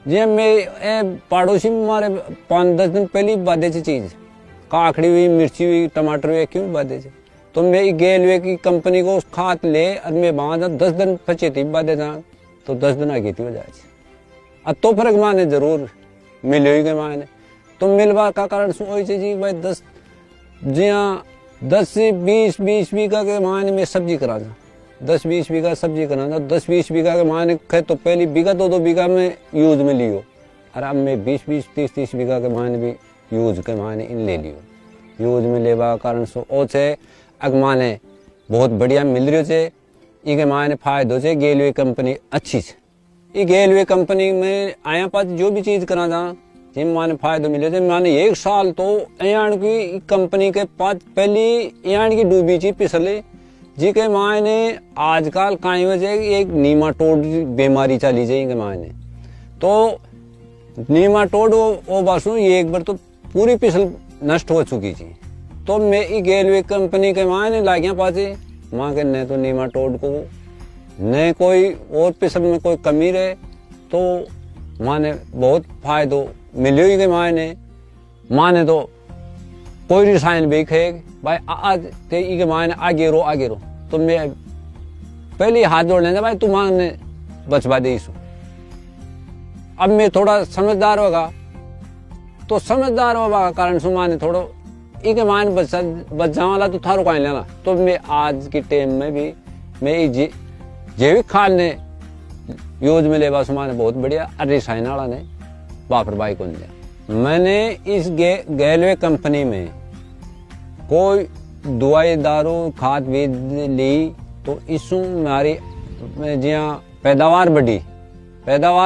जी मैं पड़ोसी में हमारे 5-10 दिन पहले बाधे से चीज काकड़ी हुई, मिर्ची हुई, टमाटर हुए क्यों बाधे से, तो मैं गेलवे की कंपनी को खात ले और मैं वहां 10 दिन फंचे थी बाधे था तो 10 दिन आगे थी हो जाए। अब तो फर्क माने जरूर मिले ही के माने, तो मिलवा का कारण सोच जी भाई 10 जी हाँ 10 से 20 बीघा के माने में सब्जी करा था, 10-20 बीघा सब्जी करा था, 10-20 बीघा के माने खे तो पहली बीघा 2-2 बीघा में यूज में लियो, और अब मैं 20-20 30-30 बीघा के माने भी यूज के माने इन ले लियो। यूज में लेवा कारण सो ओ छे अग माने बहुत बढ़िया मिल रही है। इके मायने फायदो से गेलवे कंपनी अच्छी है। ये गेलवे कंपनी में आया पास जो भी चीज करा था जिन माने फायदो मिले थे। माने 1 साल तो यान की कंपनी के पास पहली यान की डूबी थी पिछले जी के मायने आजकल काई वजह एक नीमाटोड बीमारी चली जाए के मायने, तो नीमाटोड वो बासु ये एक बार तो पूरी पिछल नष्ट हो चुकी थी। तो मैं ये गेलवे कंपनी के मायने लागिया पासे माँ के न तो नीमाटोड को न कोई और पिसल में कोई कमी रहे, तो माने बहुत फायदो मिलियो ही के माने तो कोई रसायन भी खे भाई आज ते के मायने आगे रो, तो मैं पहले हाथ जोड़ लेना भाई तू मांगने बचवा दे इसो। अब मैं थोड़ा समझदार होगा, तो समझदार होगा कारण से माने थोड़ो इके मान बच जावाला तो थारो काई लेना। तो मैं आज की टाइम में भी मैं जैविक खाद ने यूज में लेवा सुमाने बहुत बढ़िया, रसायन वाला ने वापरवाई को दिया। मैंने इस गेलवे कंपनी में कोई दवाई दारू खाद बीज ली तो इसू हमारी जिया पैदावार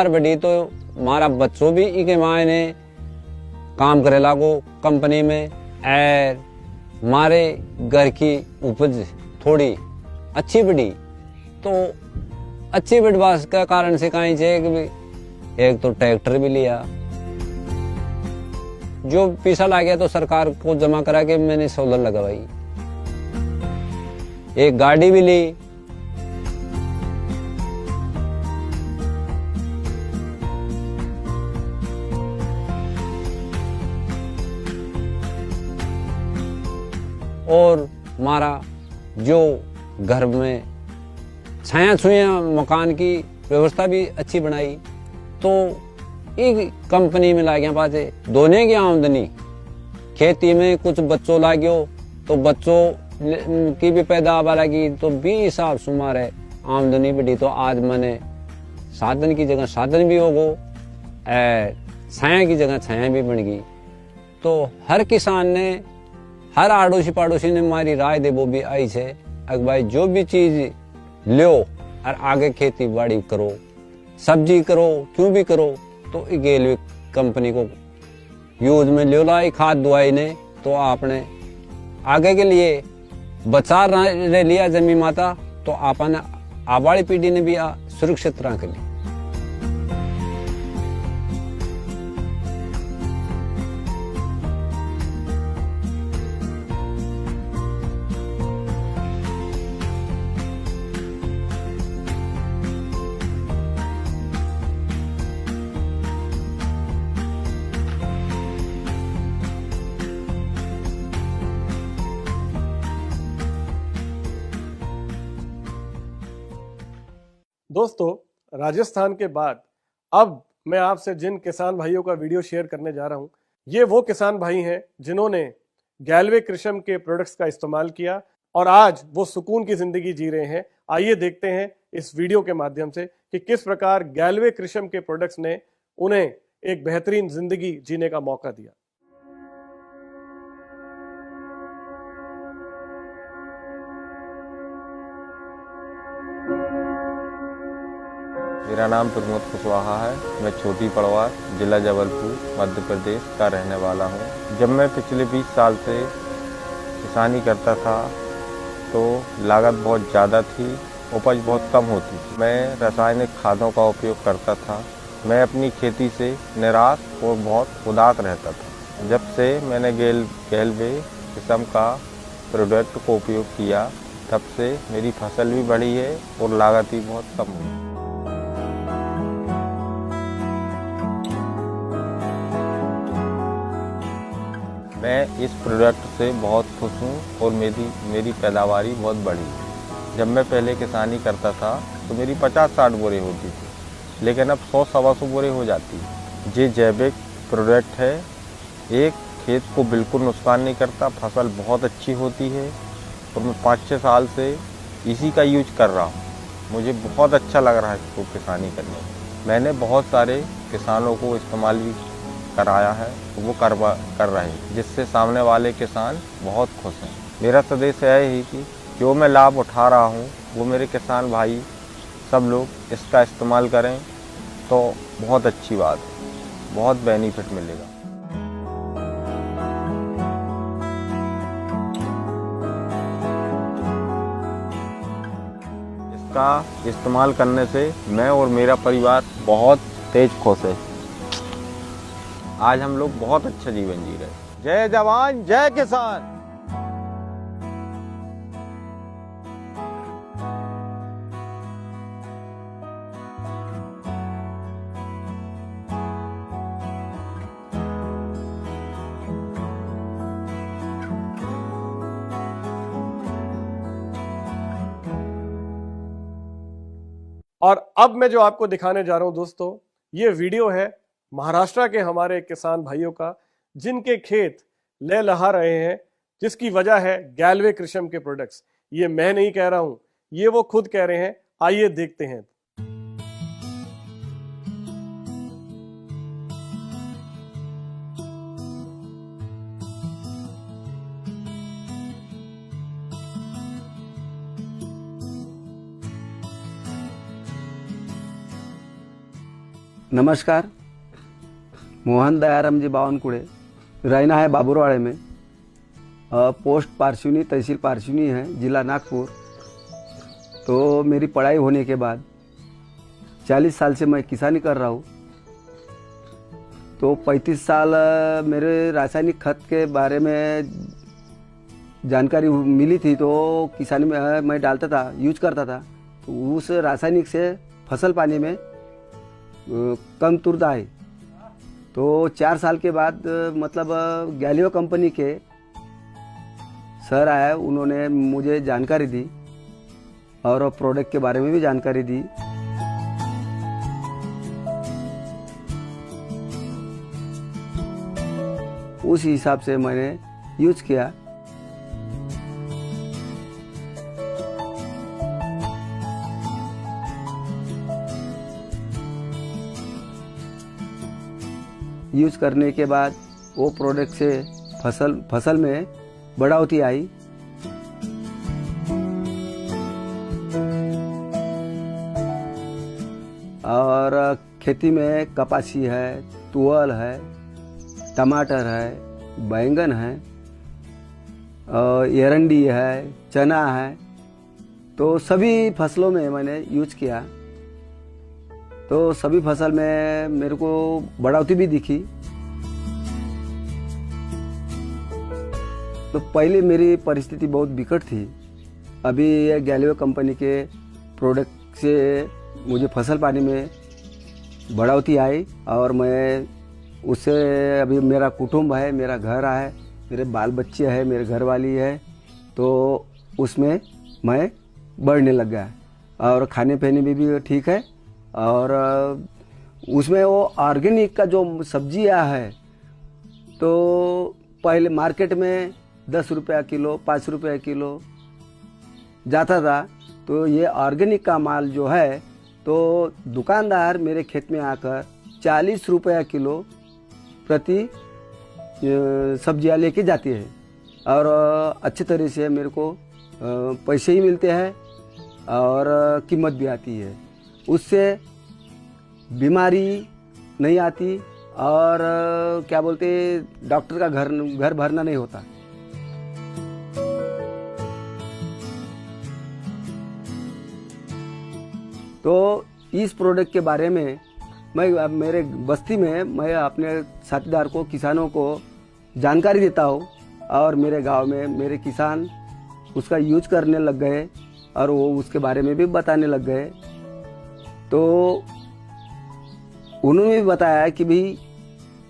बढ़ी तो हमारा बच्चों भी इके मायने काम करे लागो कंपनी में, और हमारे घर की उपज थोड़ी अच्छी बढ़ी। तो अच्छी बढ़वास का कारण से कहीं चाहिए कि एक तो ट्रैक्टर भी लिया, जो पैसा ला गया तो सरकार को जमा करा के मैंने सोलर लगवाई, एक गाड़ी भी ली, और हमारा जो घर में छाया छुया मकान की व्यवस्था भी अच्छी बनाई। तो एक कंपनी में लागिया पासे दोनों की आमदनी, खेती में कुछ बच्चों लाग्यो तो बच्चों की भी पैदावार लगी, तो भी हिसाब से हमारे आमदनी बढ़ी। तो आज मैंने साधन की जगह साधन भी हो गो, छाया की जगह छाया भी बन गई। तो हर किसान ने, हर आड़ोसी पड़ोसी ने हमारी राय दे वो भी आई है अगर भाई जो भी चीज लो और आगे खेती बाड़ी करो, सब्जी करो, क्यों भी करो, तो गेलवे कंपनी को यूज में लो लाई खाद दवाई ने, तो आपने आगे के लिए बचा रह लिया जमी माता, तो आपने आबाड़ी पीढ़ी ने भी सुरक्षित रख ली। दोस्तों, राजस्थान के बाद अब मैं आपसे जिन किसान भाइयों का वीडियो शेयर करने जा रहा हूं, ये वो किसान भाई हैं जिन्होंने गैलवे कृषम के प्रोडक्ट्स का इस्तेमाल किया और आज वो सुकून की जिंदगी जी रहे हैं। आइए देखते हैं इस वीडियो के माध्यम से कि किस प्रकार गैलवे कृषम के प्रोडक्ट्स ने उन्हें एक बेहतरीन जिंदगी जीने का मौका दिया। मेरा नाम प्रमोद कुशवाहा है। मैं छोटी पड़वार, जिला जबलपुर, मध्य प्रदेश का रहने वाला हूँ। जब मैं पिछले 20 साल से किसानी करता था तो लागत बहुत ज़्यादा थी, उपज बहुत कम होती थी। मैं रासायनिक खादों का उपयोग करता था। मैं अपनी खेती से निराश और बहुत उदास रहता था। जब से मैंने गैलवे किस्म का प्रोडक्ट को उपयोग किया, तब से मेरी फसल भी बढ़ी है और लागत भी बहुत कम हुई। मैं इस प्रोडक्ट से बहुत खुश हूँ और मेरी पैदावारी बहुत बढ़ी। जब मैं पहले किसानी करता था तो मेरी 50-60 बोरे होती थी, लेकिन अब 100-125 बोरे हो जाती है। ये जैविक प्रोडक्ट है, एक खेत को बिल्कुल नुकसान नहीं करता, फसल बहुत अच्छी होती है और मैं 5-6 साल से इसी का यूज कर रहा हूँ। मुझे बहुत अच्छा लग रहा है इसको किसानी करने में। मैंने बहुत सारे किसानों को इस्तेमाल भी कराया है, तो वो कर रहे हैं, जिससे सामने वाले किसान बहुत खुश हैं। मेरा संदेश है ही कि जो मैं लाभ उठा रहा हूँ वो मेरे किसान भाई सब लोग इसका इस्तेमाल करें तो बहुत अच्छी बात है, बहुत बेनिफिट मिलेगा। इसका इस्तेमाल करने से मैं और मेरा परिवार बहुत तेज खुश है। आज हम लोग बहुत अच्छा जीवन जी रहे हैं। जय जवान जय किसान। और अब मैं जो आपको दिखाने जा रहा हूं दोस्तों, ये वीडियो है महाराष्ट्र के हमारे किसान भाइयों का, जिनके खेत लहलहा रहे हैं, जिसकी वजह है गैलवे कृषम के प्रोडक्ट्स। ये मैं नहीं कह रहा हूं, ये वो खुद कह रहे हैं। आइए देखते हैं। नमस्कार, मोहन दयाराम जी बावनकुड़े, रहना है बाबूरवाड़े में, पोस्ट पारसिवनी, तहसील पारसिवनी है, जिला नागपुर। तो मेरी पढ़ाई होने के बाद 40 साल से मैं किसानी कर रहा हूँ। तो 35 साल मेरे रासायनिक खाद के बारे में जानकारी मिली थी, तो किसानी में मैं डालता था, यूज करता था। तो उस रासायनिक से फसल पानी में कम तुरदा है। तो 4 साल के बाद मतलब गैलियो कंपनी के सर आए, उन्होंने मुझे जानकारी दी और प्रोडक्ट के बारे में भी जानकारी दी। उस हिसाब से मैंने यूज किया। यूज करने के बाद वो प्रोडक्ट से फसल में बढ़ोतरी आई। और खेती में कपासी है, तुअल है, टमाटर है, बैंगन है, एरंडी है, चना है, तो सभी फसलों में मैंने यूज किया। तो सभी फसल में मेरे को बढ़ोतरी भी दिखी। तो पहले मेरी परिस्थिति बहुत विकट थी। अभी ये गैलियो कंपनी के प्रोडक्ट से मुझे फसल पानी में बढ़ोतरी आई और मैं उससे अभी मेरा कुटुंब है, मेरा घर है, मेरे बाल बच्चे हैं, मेरे घर वाली है, तो उसमें मैं बढ़ने लग गया और खाने पीने में भी ठीक है। और उसमें वो ऑर्गेनिक का जो सब्जियां है तो पहले मार्केट में 10 रुपया किलो, 5 रुपया किलो जाता था। तो ये ऑर्गेनिक का माल जो है तो दुकानदार मेरे खेत में आकर 40 रुपया किलो प्रति सब्जियां लेके जाती है और अच्छी तरह से मेरे को पैसे ही मिलते हैं और कीमत भी आती है। उससे बीमारी नहीं आती और क्या बोलते डॉक्टर का घर भरना नहीं होता। तो इस प्रोडक्ट के बारे में मैं मेरे बस्ती में मैं अपने साथीदार को, किसानों को जानकारी देता हूँ और मेरे गांव में मेरे किसान उसका यूज करने लग गए और वो उसके बारे में भी बताने लग गए। तो उन्होंने भी बताया कि भाई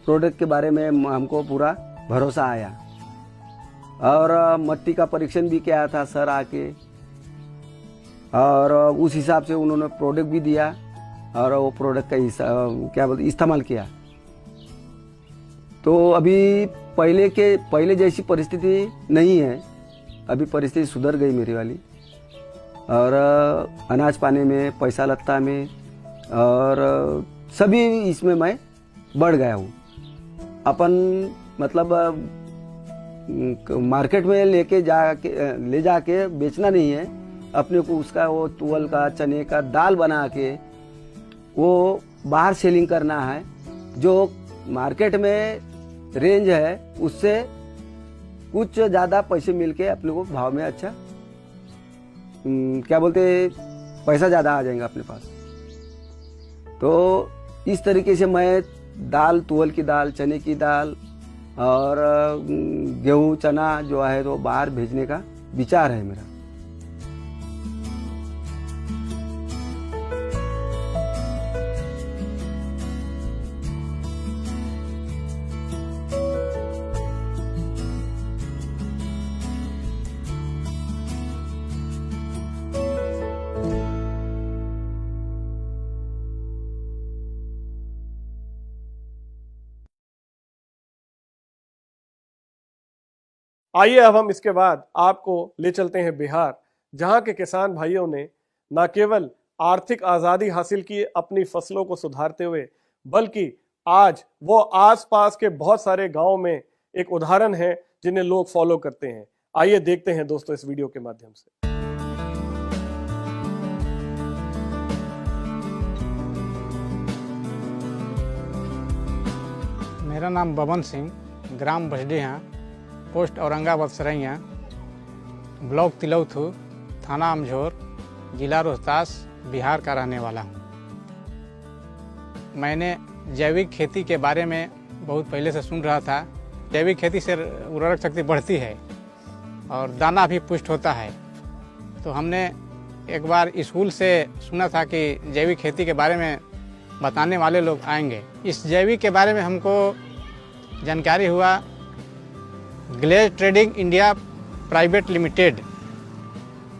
प्रोडक्ट के बारे में हमको पूरा भरोसा आया और मट्टी का परीक्षण भी किया था सर आके और उस हिसाब से उन्होंने प्रोडक्ट भी दिया और वो प्रोडक्ट का इस्तेमाल किया। तो अभी पहले जैसी परिस्थिति नहीं है, अभी परिस्थिति सुधर गई मेरी वाली और अनाज पाने में, पैसा लत्ता में और सभी इसमें मैं बढ़ गया हूँ। अपन मतलब मार्केट में ले जाके बेचना नहीं है, अपने को उसका वो तुअल का, चने का दाल बना के वो बाहर सेलिंग करना है। जो मार्केट में रेंज है उससे कुछ ज़्यादा पैसे मिलके अपने को भाव में अच्छा क्या बोलते पैसा ज़्यादा आ जाएगा अपने पास। तो इस तरीके से मैं दाल, तुअल की दाल, चने की दाल और गेहूँ, चना जो है तो बाहर भेजने का विचार है मेरा। आइए अब हम इसके बाद आपको ले चलते हैं बिहार, जहां के किसान भाइयों ने न केवल आर्थिक आजादी हासिल की अपनी फसलों को सुधारते हुए, बल्कि आज वो आसपास के बहुत सारे गांवों में एक उदाहरण है जिन्हें लोग फॉलो करते हैं। आइए देखते हैं दोस्तों इस वीडियो के माध्यम से। मेरा नाम बबन सिंह, ग्राम बसडीहा, पोस्ट औरंगाबाद सरैया, ब्लॉक तिलौथू, थाना अमझोर, जिला रोहतास, बिहार का रहने वाला हूँ। मैंने जैविक खेती के बारे में बहुत पहले से सुन रहा था। जैविक खेती से उर्वरक शक्ति बढ़ती है और दाना भी पुष्ट होता है। तो हमने एक बार स्कूल से सुना था कि जैविक खेती के बारे में बताने वाले लोग आएंगे। इस जैविक के बारे में हमको जानकारी हुआ glaze trading India private limited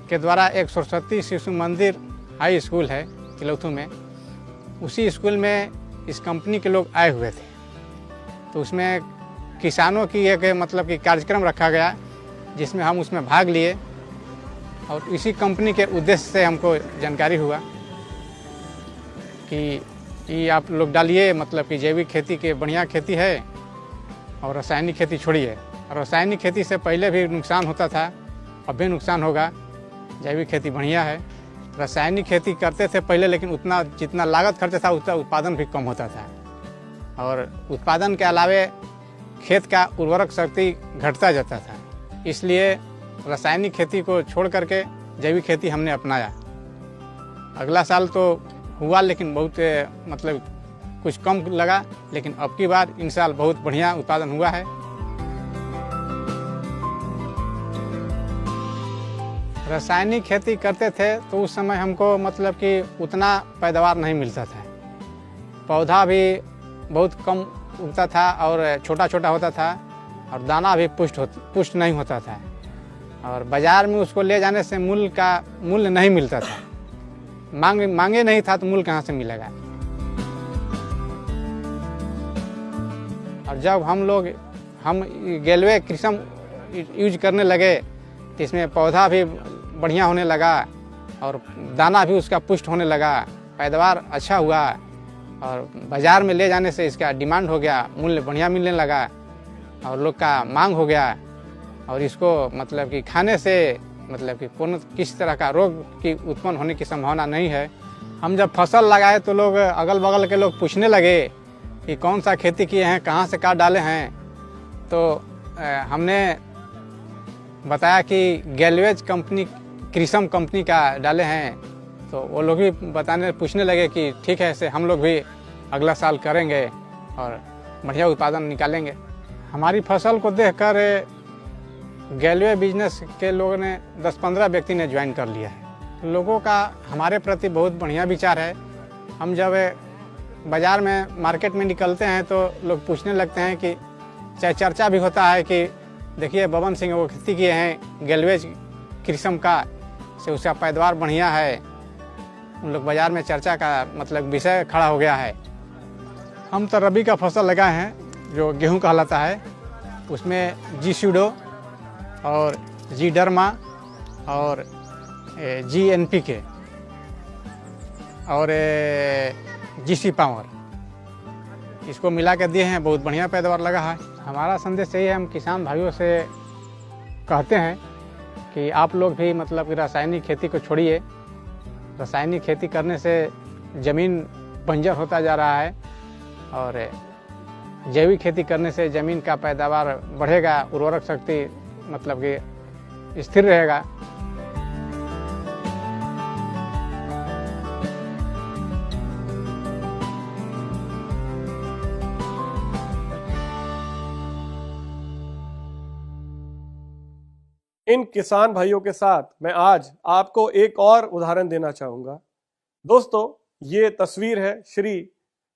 के द्वारा एक सरस्वती शिशु मंदिर हाई स्कूल है तिलौथू में, उसी स्कूल में इस कंपनी के लोग आए हुए थे। तो उसमें किसानों की एक मतलब कि कार्यक्रम रखा गया जिसमें हम उसमें भाग लिए और इसी कंपनी के उद्देश्य से हमको जानकारी हुआ कि कि आप लोग डालिए, मतलब कि जैविक खेती के बढ़िया खेती है और रासायनिक खेती छोड़िए। और रासायनिक खेती से पहले भी नुकसान होता था, अब भी नुकसान होगा। जैविक खेती बढ़िया है। रासायनिक खेती करते थे पहले, लेकिन उतना जितना लागत खर्च था उतना उत्पादन भी कम होता था, और उत्पादन के अलावे खेत का उर्वरक शक्ति घटता जाता था। इसलिए रासायनिक खेती को छोड़ करके जैविक खेती हमने अपनाया। अगला साल तो हुआ, लेकिन बहुत मतलब कुछ कम लगा, लेकिन अब की बार इन साल बहुत बढ़िया उत्पादन हुआ है। रासायनिक खेती करते थे तो उस समय हमको मतलब कि उतना पैदावार नहीं मिलता था। पौधा भी बहुत कम उगता था और छोटा छोटा होता था, और दाना भी पुष्ट नहीं होता था, और बाज़ार में उसको ले जाने से मूल्य नहीं मिलता था। मांगे नहीं था तो मूल्य कहाँ से मिलेगा। और जब हम गैल्वे कृषम यूज करने लगे तो इसमें पौधा भी बढ़िया होने लगा और दाना भी उसका पुष्ट होने लगा, पैदावार अच्छा हुआ, और बाज़ार में ले जाने से इसका डिमांड हो गया, मूल्य बढ़िया मिलने लगा और लोग का मांग हो गया। और इसको मतलब कि खाने से मतलब कि किसी तरह का रोग की उत्पन्न होने की संभावना नहीं है। हम जब फसल लगाए तो लोग अगल बगल के लोग पूछने लगे कि कौन सा खेती किए हैं, कहाँ से खाद डाले हैं। तो हमने बताया कि गैल्वेज कंपनी कृषम कंपनी का डाले हैं। तो वो लोग भी पूछने लगे कि ठीक है, ऐसे हम लोग भी अगला साल करेंगे और बढ़िया उत्पादन निकालेंगे। हमारी फसल को देखकर गैल्वे बिजनेस के लोगों ने 10-15 व्यक्ति ने ज्वाइन कर लिया है। लोगों का हमारे प्रति बहुत बढ़िया विचार है। हम जब बाज़ार में मार्केट में निकलते हैं तो लोग पूछने लगते हैं कि चाहे चर्चा भी होता है कि देखिए बबन सिंह वो खेती किए हैं गैल्वेज कृषम का, से उसका पैदावार बढ़िया है। उन लोग बाज़ार में चर्चा का मतलब विषय खड़ा हो गया है। हम तो रबी का फसल लगाए हैं जो गेहूं कहलाता है। उसमें जी सीडो और जी डर्मा और जी NPK और GC पावर, इसको मिला के दिए हैं, बहुत बढ़िया पैदावार लगा है। हमारा संदेश यही है, हम किसान भाइयों से कहते हैं कि आप लोग भी मतलब कि रासायनिक खेती को छोड़िए। रासायनिक खेती करने से ज़मीन बंजर होता जा रहा है, और जैविक खेती करने से ज़मीन का पैदावार बढ़ेगा, उर्वरक शक्ति मतलब कि स्थिर रहेगा। इन किसान भाइयों के साथ मैं आज आपको एक और उदाहरण देना चाहूंगा। दोस्तों, ये तस्वीर है श्री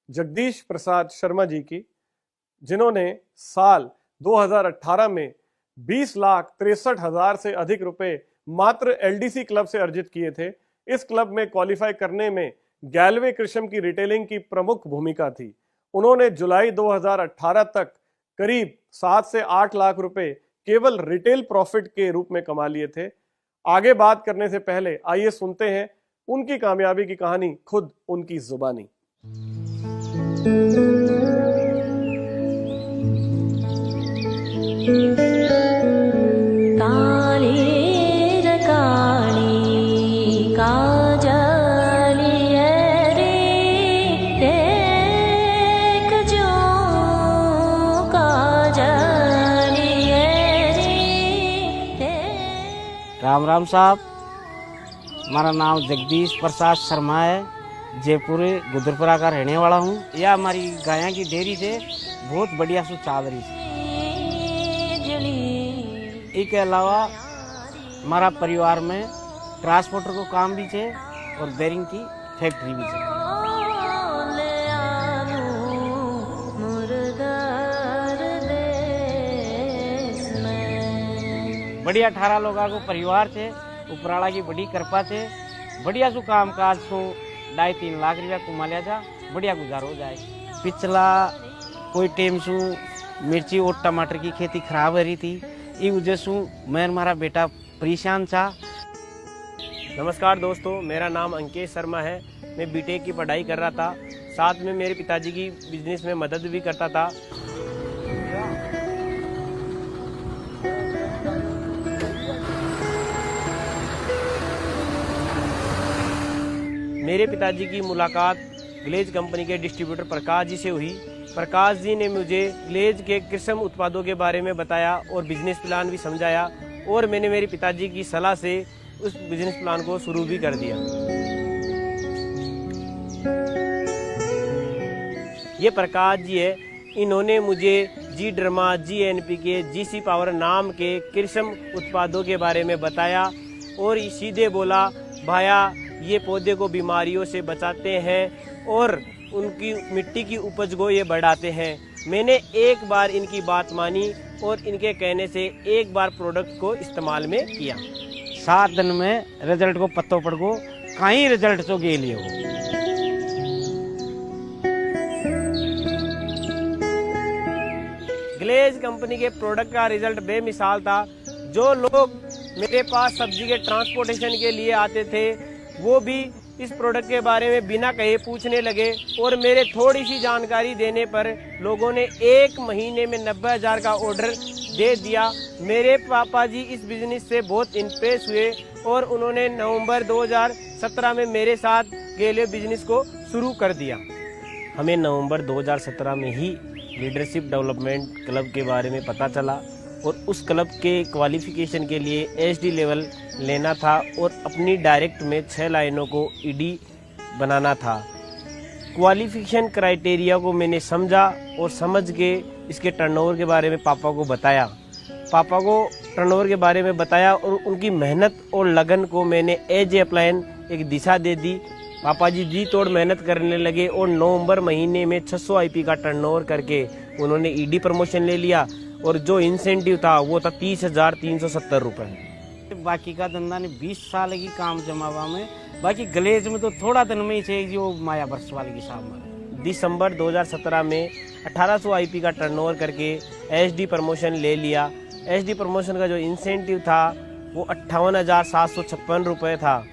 जगदीश प्रसाद शर्मा जी की, जिन्होंने साल 2018 में 20,63,000 से अधिक रुपए मात्र LDC क्लब से अर्जित किए थे। इस क्लब में क्वालिफाई करने में गैल्वे कृषम की रिटेलिंग की प्रमुख भूमिका थी। उन्होंने जुलाई 2018 तक करीब 7 से 8 लाख रुपए केवल रिटेल प्रॉफिट के रूप में कमा लिए थे। आगे बात करने से पहले आइए सुनते हैं उनकी कामयाबी की कहानी खुद उनकी जुबानी। राम राम साहब, हमारा नाम जगदीश प्रसाद शर्मा है, जयपुर गुदरपुरा का रहने वाला हूँ। यह हमारी गायों की डेयरी से बहुत बढ़िया सु चाल रही थी। इसके अलावा हमारा परिवार में ट्रांसपोर्टर को काम भी थे और बेरिंग की फैक्ट्री भी थी। बढ़िया 18 लोगों को परिवार थे, उपराला की बड़ी कृपा थे। बढ़िया सु काम काज सो 2.5-3 लाख रुपया कमा लिया था, बढ़िया गुजारो हो जाए। पिछला कोई टाइम सु मिर्ची और टमाटर की खेती खराब हो रही थी, इस वजह से मैं हमारा बेटा परेशान था। नमस्कार दोस्तों, मेरा नाम अंकेश शर्मा है। मैं बीटेक की पढ़ाई कर रहा था। साथ में मेरे पिताजी की बिजनेस में मदद भी करता था। मेरे पिताजी की मुलाकात ग्लेज कंपनी के डिस्ट्रीब्यूटर प्रकाश जी से हुई। प्रकाश जी ने मुझे ग्लेज के कृषि उत्पादों के बारे में बताया और बिजनेस प्लान भी समझाया, और मैंने मेरे पिताजी की सलाह से उस बिजनेस प्लान को शुरू भी कर दिया। ये प्रकाश जी है, इन्होंने मुझे जी ड्रमा, जी एनपीके, जीसी पावर नाम के कृषि उत्पादों के बारे में बताया और सीधे बोला, भाया ये पौधे को बीमारियों से बचाते हैं और उनकी मिट्टी की उपज को ये बढ़ाते हैं। मैंने एक बार इनकी बात मानी और इनके कहने से एक बार प्रोडक्ट को इस्तेमाल में किया। 7 दिन में रिजल्ट को पत्तों पर को कहीं रिजल्ट तो गे लिए हो। ग्लेज कंपनी के प्रोडक्ट का रिजल्ट बेमिसाल था। जो लोग मेरे पास सब्जी के ट्रांसपोर्टेशन के लिए आते थे वो भी इस प्रोडक्ट के बारे में बिना कहे पूछने लगे, और मेरे थोड़ी सी जानकारी देने पर लोगों ने 1 महीने में 90,000 का ऑर्डर दे दिया। मेरे पापा जी इस बिजनेस से बहुत इम्प्रेस हुए और उन्होंने नवंबर 2017 में मेरे साथ गेले बिजनेस को शुरू कर दिया। हमें नवंबर 2017 में ही लीडरशिप डेवलपमेंट क्लब के बारे में पता चला और उस क्लब के क्वालिफिकेशन के लिए एचडी लेवल लेना था और अपनी डायरेक्ट में 6 लाइनों को ईडी बनाना था। क्वालिफिकेशन क्राइटेरिया को मैंने समझा और समझ के इसके टर्नओवर के बारे में पापा को बताया। पापा को टर्नओवर के बारे में बताया और उनकी मेहनत और लगन को मैंने एज ए अप्लायन एक दिशा दे दी। पापा जी जी तोड़ मेहनत करने लगे और नवंबर महीने में 600 आईपी का टर्नओवर करके उन्होंने ईडी प्रमोशन ले लिया और जो इंसेंटिव था वो था 30,370 रुपये। बाकी का धंधा ने 20 साल की काम जमावा में, बाकी ग्लेज में तो थोड़ा दिन में ही से जो माया वर्ष वाले की सामने। दिसंबर 2017 में 1800 आईपी का टर्नओवर करके एचडी प्रमोशन ले लिया। एचडी प्रमोशन का जो इंसेंटिव था वो 58,756 रुपये था।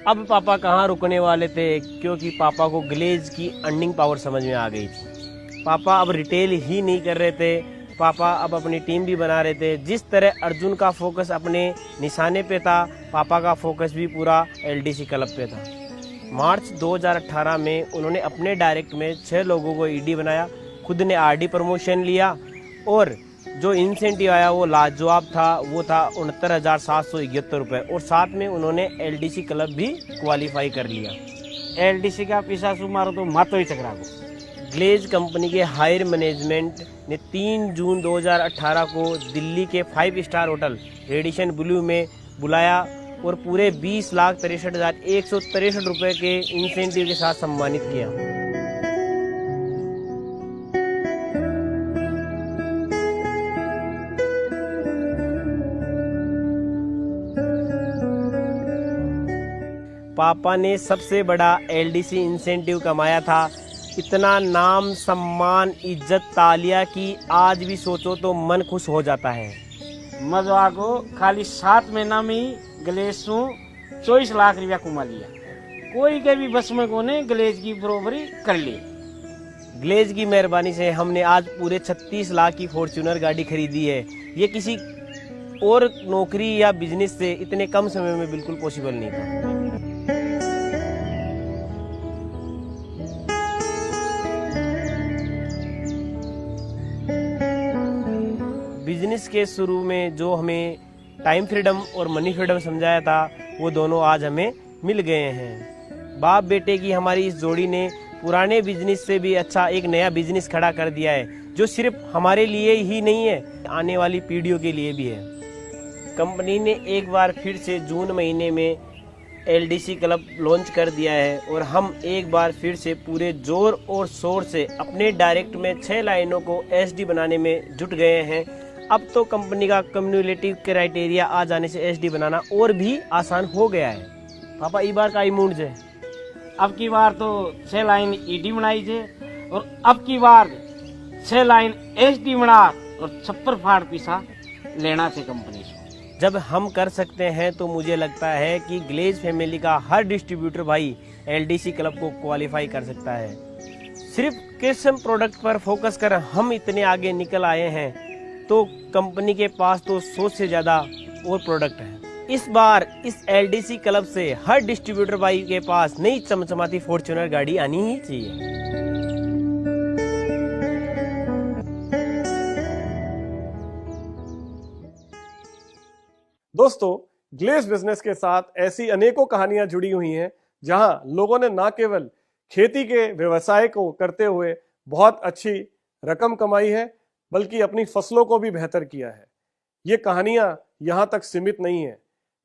अब पापा कहाँ रुकने वाले थे, क्योंकि पापा को ग्लेज की अर्निंग पावर समझ में आ गई थी। पापा अब रिटेल ही नहीं कर रहे थे, पापा अब अपनी टीम भी बना रहे थे। जिस तरह अर्जुन का फोकस अपने निशाने पे था, पापा का फोकस भी पूरा एलडीसी क्लब पे था। मार्च 2018 में उन्होंने अपने डायरेक्ट में 6 लोगों को ईडी बनाया, खुद ने आरडी प्रमोशन लिया और जो इंसेंटिव आया वो लाजवाब था, वो था 69,771 रुपये और साथ में उन्होंने एलडीसी क्लब भी क्वालिफाई कर लिया। एलडीसी का पीछा सुमारो तो मातो ही चकरा को। ग्लेज कंपनी के हायर मैनेजमेंट ने 3 जून 2018 को दिल्ली के 5 स्टार होटल रेडिशन ब्लू में बुलाया और पूरे 20,63,163 रुपये के इंसेंटिव के साथ सम्मानित किया। पापा ने सबसे बड़ा एलडीसी इंसेंटिव कमाया था। इतना नाम, सम्मान, इज्जत, तालिया की आज भी सोचो तो मन खुश हो जाता है। मजवा को खाली 7 महीना में ही ग्लेज से 24 लाख रुपया कमा लिया। कोई के भी बस में कोने ग्लेज की बरोबरी कर ली। ग्लेज की मेहरबानी से हमने आज पूरे 36 लाख की फॉर्च्यूनर गाड़ी खरीदी है। ये किसी और नौकरी या बिजनेस से इतने कम समय में बिल्कुल पॉसिबल नहीं था। बिजनेस के शुरू में जो हमें टाइम फ्रीडम और मनी फ्रीडम समझाया था वो दोनों आज हमें मिल गए हैं। बाप बेटे की हमारी इस जोड़ी ने पुराने बिजनेस से भी अच्छा एक नया बिजनेस खड़ा कर दिया है, जो सिर्फ हमारे लिए ही नहीं है, आने वाली पीढ़ियों के लिए भी है। कंपनी ने एक बार फिर से जून महीने में एलडीसी क्लब लॉन्च कर दिया है और हम एक बार फिर से पूरे जोर और शोर से अपने डायरेक्ट में 6 लाइनों को एचडी बनाने में जुट गए हैं। अब तो कंपनी का कम्युनिकेटिव क्राइटेरिया आ जाने से एचडी बनाना और भी आसान हो गया है। पापा ई बार का ही मूड है, अब की बार तो 6 लाइन ईडी बनाई है और अब की बार 6 लाइन एचडी बना और छप्पर फाड़ पीसा लेना से कंपनी से। जब हम कर सकते हैं तो मुझे लगता है कि ग्लेज फैमिली का हर डिस्ट्रीब्यूटर भाई एलडीसी क्लब को क्वालिफाई कर सकता है। सिर्फ कृषम प्रोडक्ट पर फोकस कर हम इतने आगे निकल आए हैं, तो कंपनी के पास तो 100 से ज्यादा और प्रोडक्ट हैं। इस बार इस LDC क्लब से हर डिस्ट्रीब्यूटर भाई के पास नई चमचमाती फॉर्च्यूनर गाड़ी आनी ही चाहिए। दोस्तों, ग्लेस बिजनेस के साथ ऐसी अनेकों कहानियां जुड़ी हुई हैं, जहां लोगों ने न केवल खेती के व्यवसाय को करते हुए बहुत अच्छी रकम कमाई है, बल्कि अपनी फसलों को भी बेहतर किया है। ये कहानियां यहां तक सीमित नहीं है।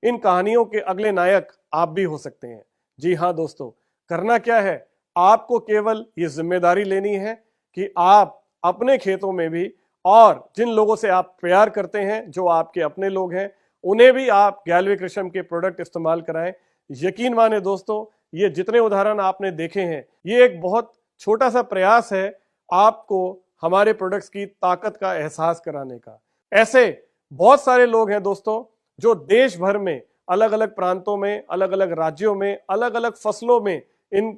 इन कहानियों के अगले नायक आप भी हो सकते हैं। जी हाँ दोस्तों, करना क्या है, आपको केवल ये जिम्मेदारी लेनी है कि आप अपने खेतों में भी और जिन लोगों से आप प्यार करते हैं, जो आपके अपने लोग हैं, उन्हें भी आप गैल्वे कृषम के प्रोडक्ट इस्तेमाल कराएं। यकीन माने दोस्तों, ये जितने उदाहरण आपने देखे हैं, ये एक बहुत छोटा सा प्रयास है आपको हमारे प्रोडक्ट्स की ताकत का एहसास कराने का। ऐसे बहुत सारे लोग हैं दोस्तों, जो देश भर में अलग अलग प्रांतों में, अलग अलग राज्यों में, अलग अलग फसलों में इन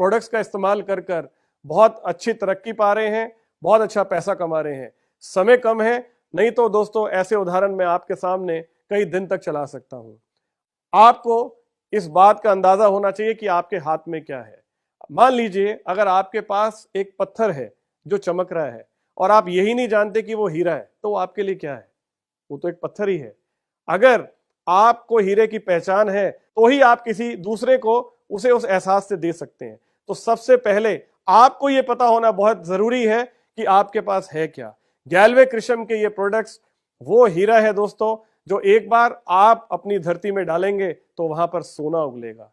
प्रोडक्ट्स का इस्तेमाल कर कर बहुत अच्छी तरक्की पा रहे हैं, बहुत अच्छा पैसा कमा रहे हैं। समय कम है, नहीं तो दोस्तों ऐसे उदाहरण मैं आपके सामने कई दिन तक चला सकता हूं। आपको इस बात का अंदाजा होना चाहिए कि आपके हाथ में क्या है। मान लीजिए अगर आपके पास एक पत्थर है जो चमक रहा है और आप यही नहीं जानते कि वो हीरा है, तो वो आपके लिए क्या है? वो तो एक पत्थर ही है। अगर आपको हीरे की पहचान है तो ही आप किसी दूसरे को उसे उस एहसास से दे सकते हैं। तो सबसे पहले आपको ये पता होना बहुत जरूरी है कि आपके पास है क्या। गैल्वे कृषम के ये प्रोडक्ट्स वो हीरा है दोस्तों, जो एक बार आप अपनी धरती में डालेंगे तो वहां पर सोना उगलेगा।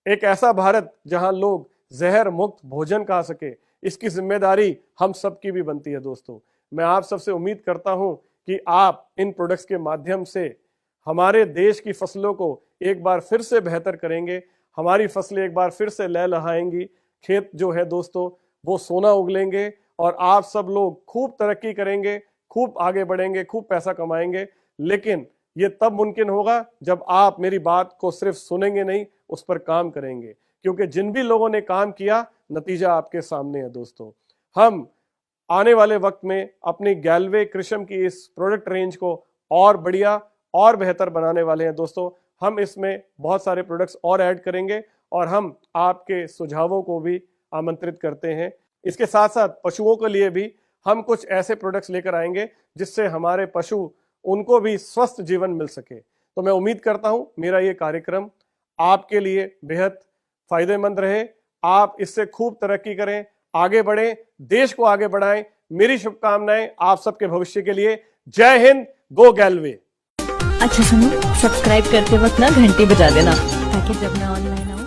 एक ऐसा भारत जहां लोग जहर मुक्त भोजन खा सके, इसकी जिम्मेदारी हम सबकी भी बनती है दोस्तों। मैं आप सबसे उम्मीद करता हूं कि आप इन प्रोडक्ट्स के माध्यम से हमारे देश की फसलों को एक बार फिर से बेहतर करेंगे। हमारी फसलें एक बार फिर से लहलहाएंगी। खेत जो है दोस्तों वो सोना उगलेंगे और आप सब लोग खूब तरक्की करेंगे, खूब आगे बढ़ेंगे, खूब पैसा कमाएंगे। लेकिन ये तब मुमकिन होगा जब आप मेरी बात को सिर्फ सुनेंगे नहीं, उस पर काम करेंगे। क्योंकि जिन भी लोगों ने काम किया, नतीजा आपके सामने है दोस्तों। हम आने वाले वक्त में अपनी गैल्वे कृषम की इस प्रोडक्ट रेंज को और बढ़िया और बेहतर बनाने वाले हैं दोस्तों। हम इसमें बहुत सारे प्रोडक्ट्स और ऐड करेंगे और हम आपके सुझावों को भी आमंत्रित करते हैं। इसके साथ साथ पशुओं के लिए भी हम कुछ ऐसे प्रोडक्ट्स लेकर आएंगे जिससे हमारे पशु, उनको भी स्वस्थ जीवन मिल सके। तो मैं उम्मीद करता हूं मेरा ये कार्यक्रम आपके लिए बेहद फायदेमंद रहे। आप इससे खूब तरक्की करें, आगे बढ़ें, देश को आगे बढ़ाएं। मेरी शुभकामनाएं आप सबके भविष्य के लिए। जय हिंद, गो गैल्वे। अच्छा सुनो, सब्सक्राइब करते वक्त ना घंटी बजा देना, ताकि जब मैं ऑनलाइन आऊँ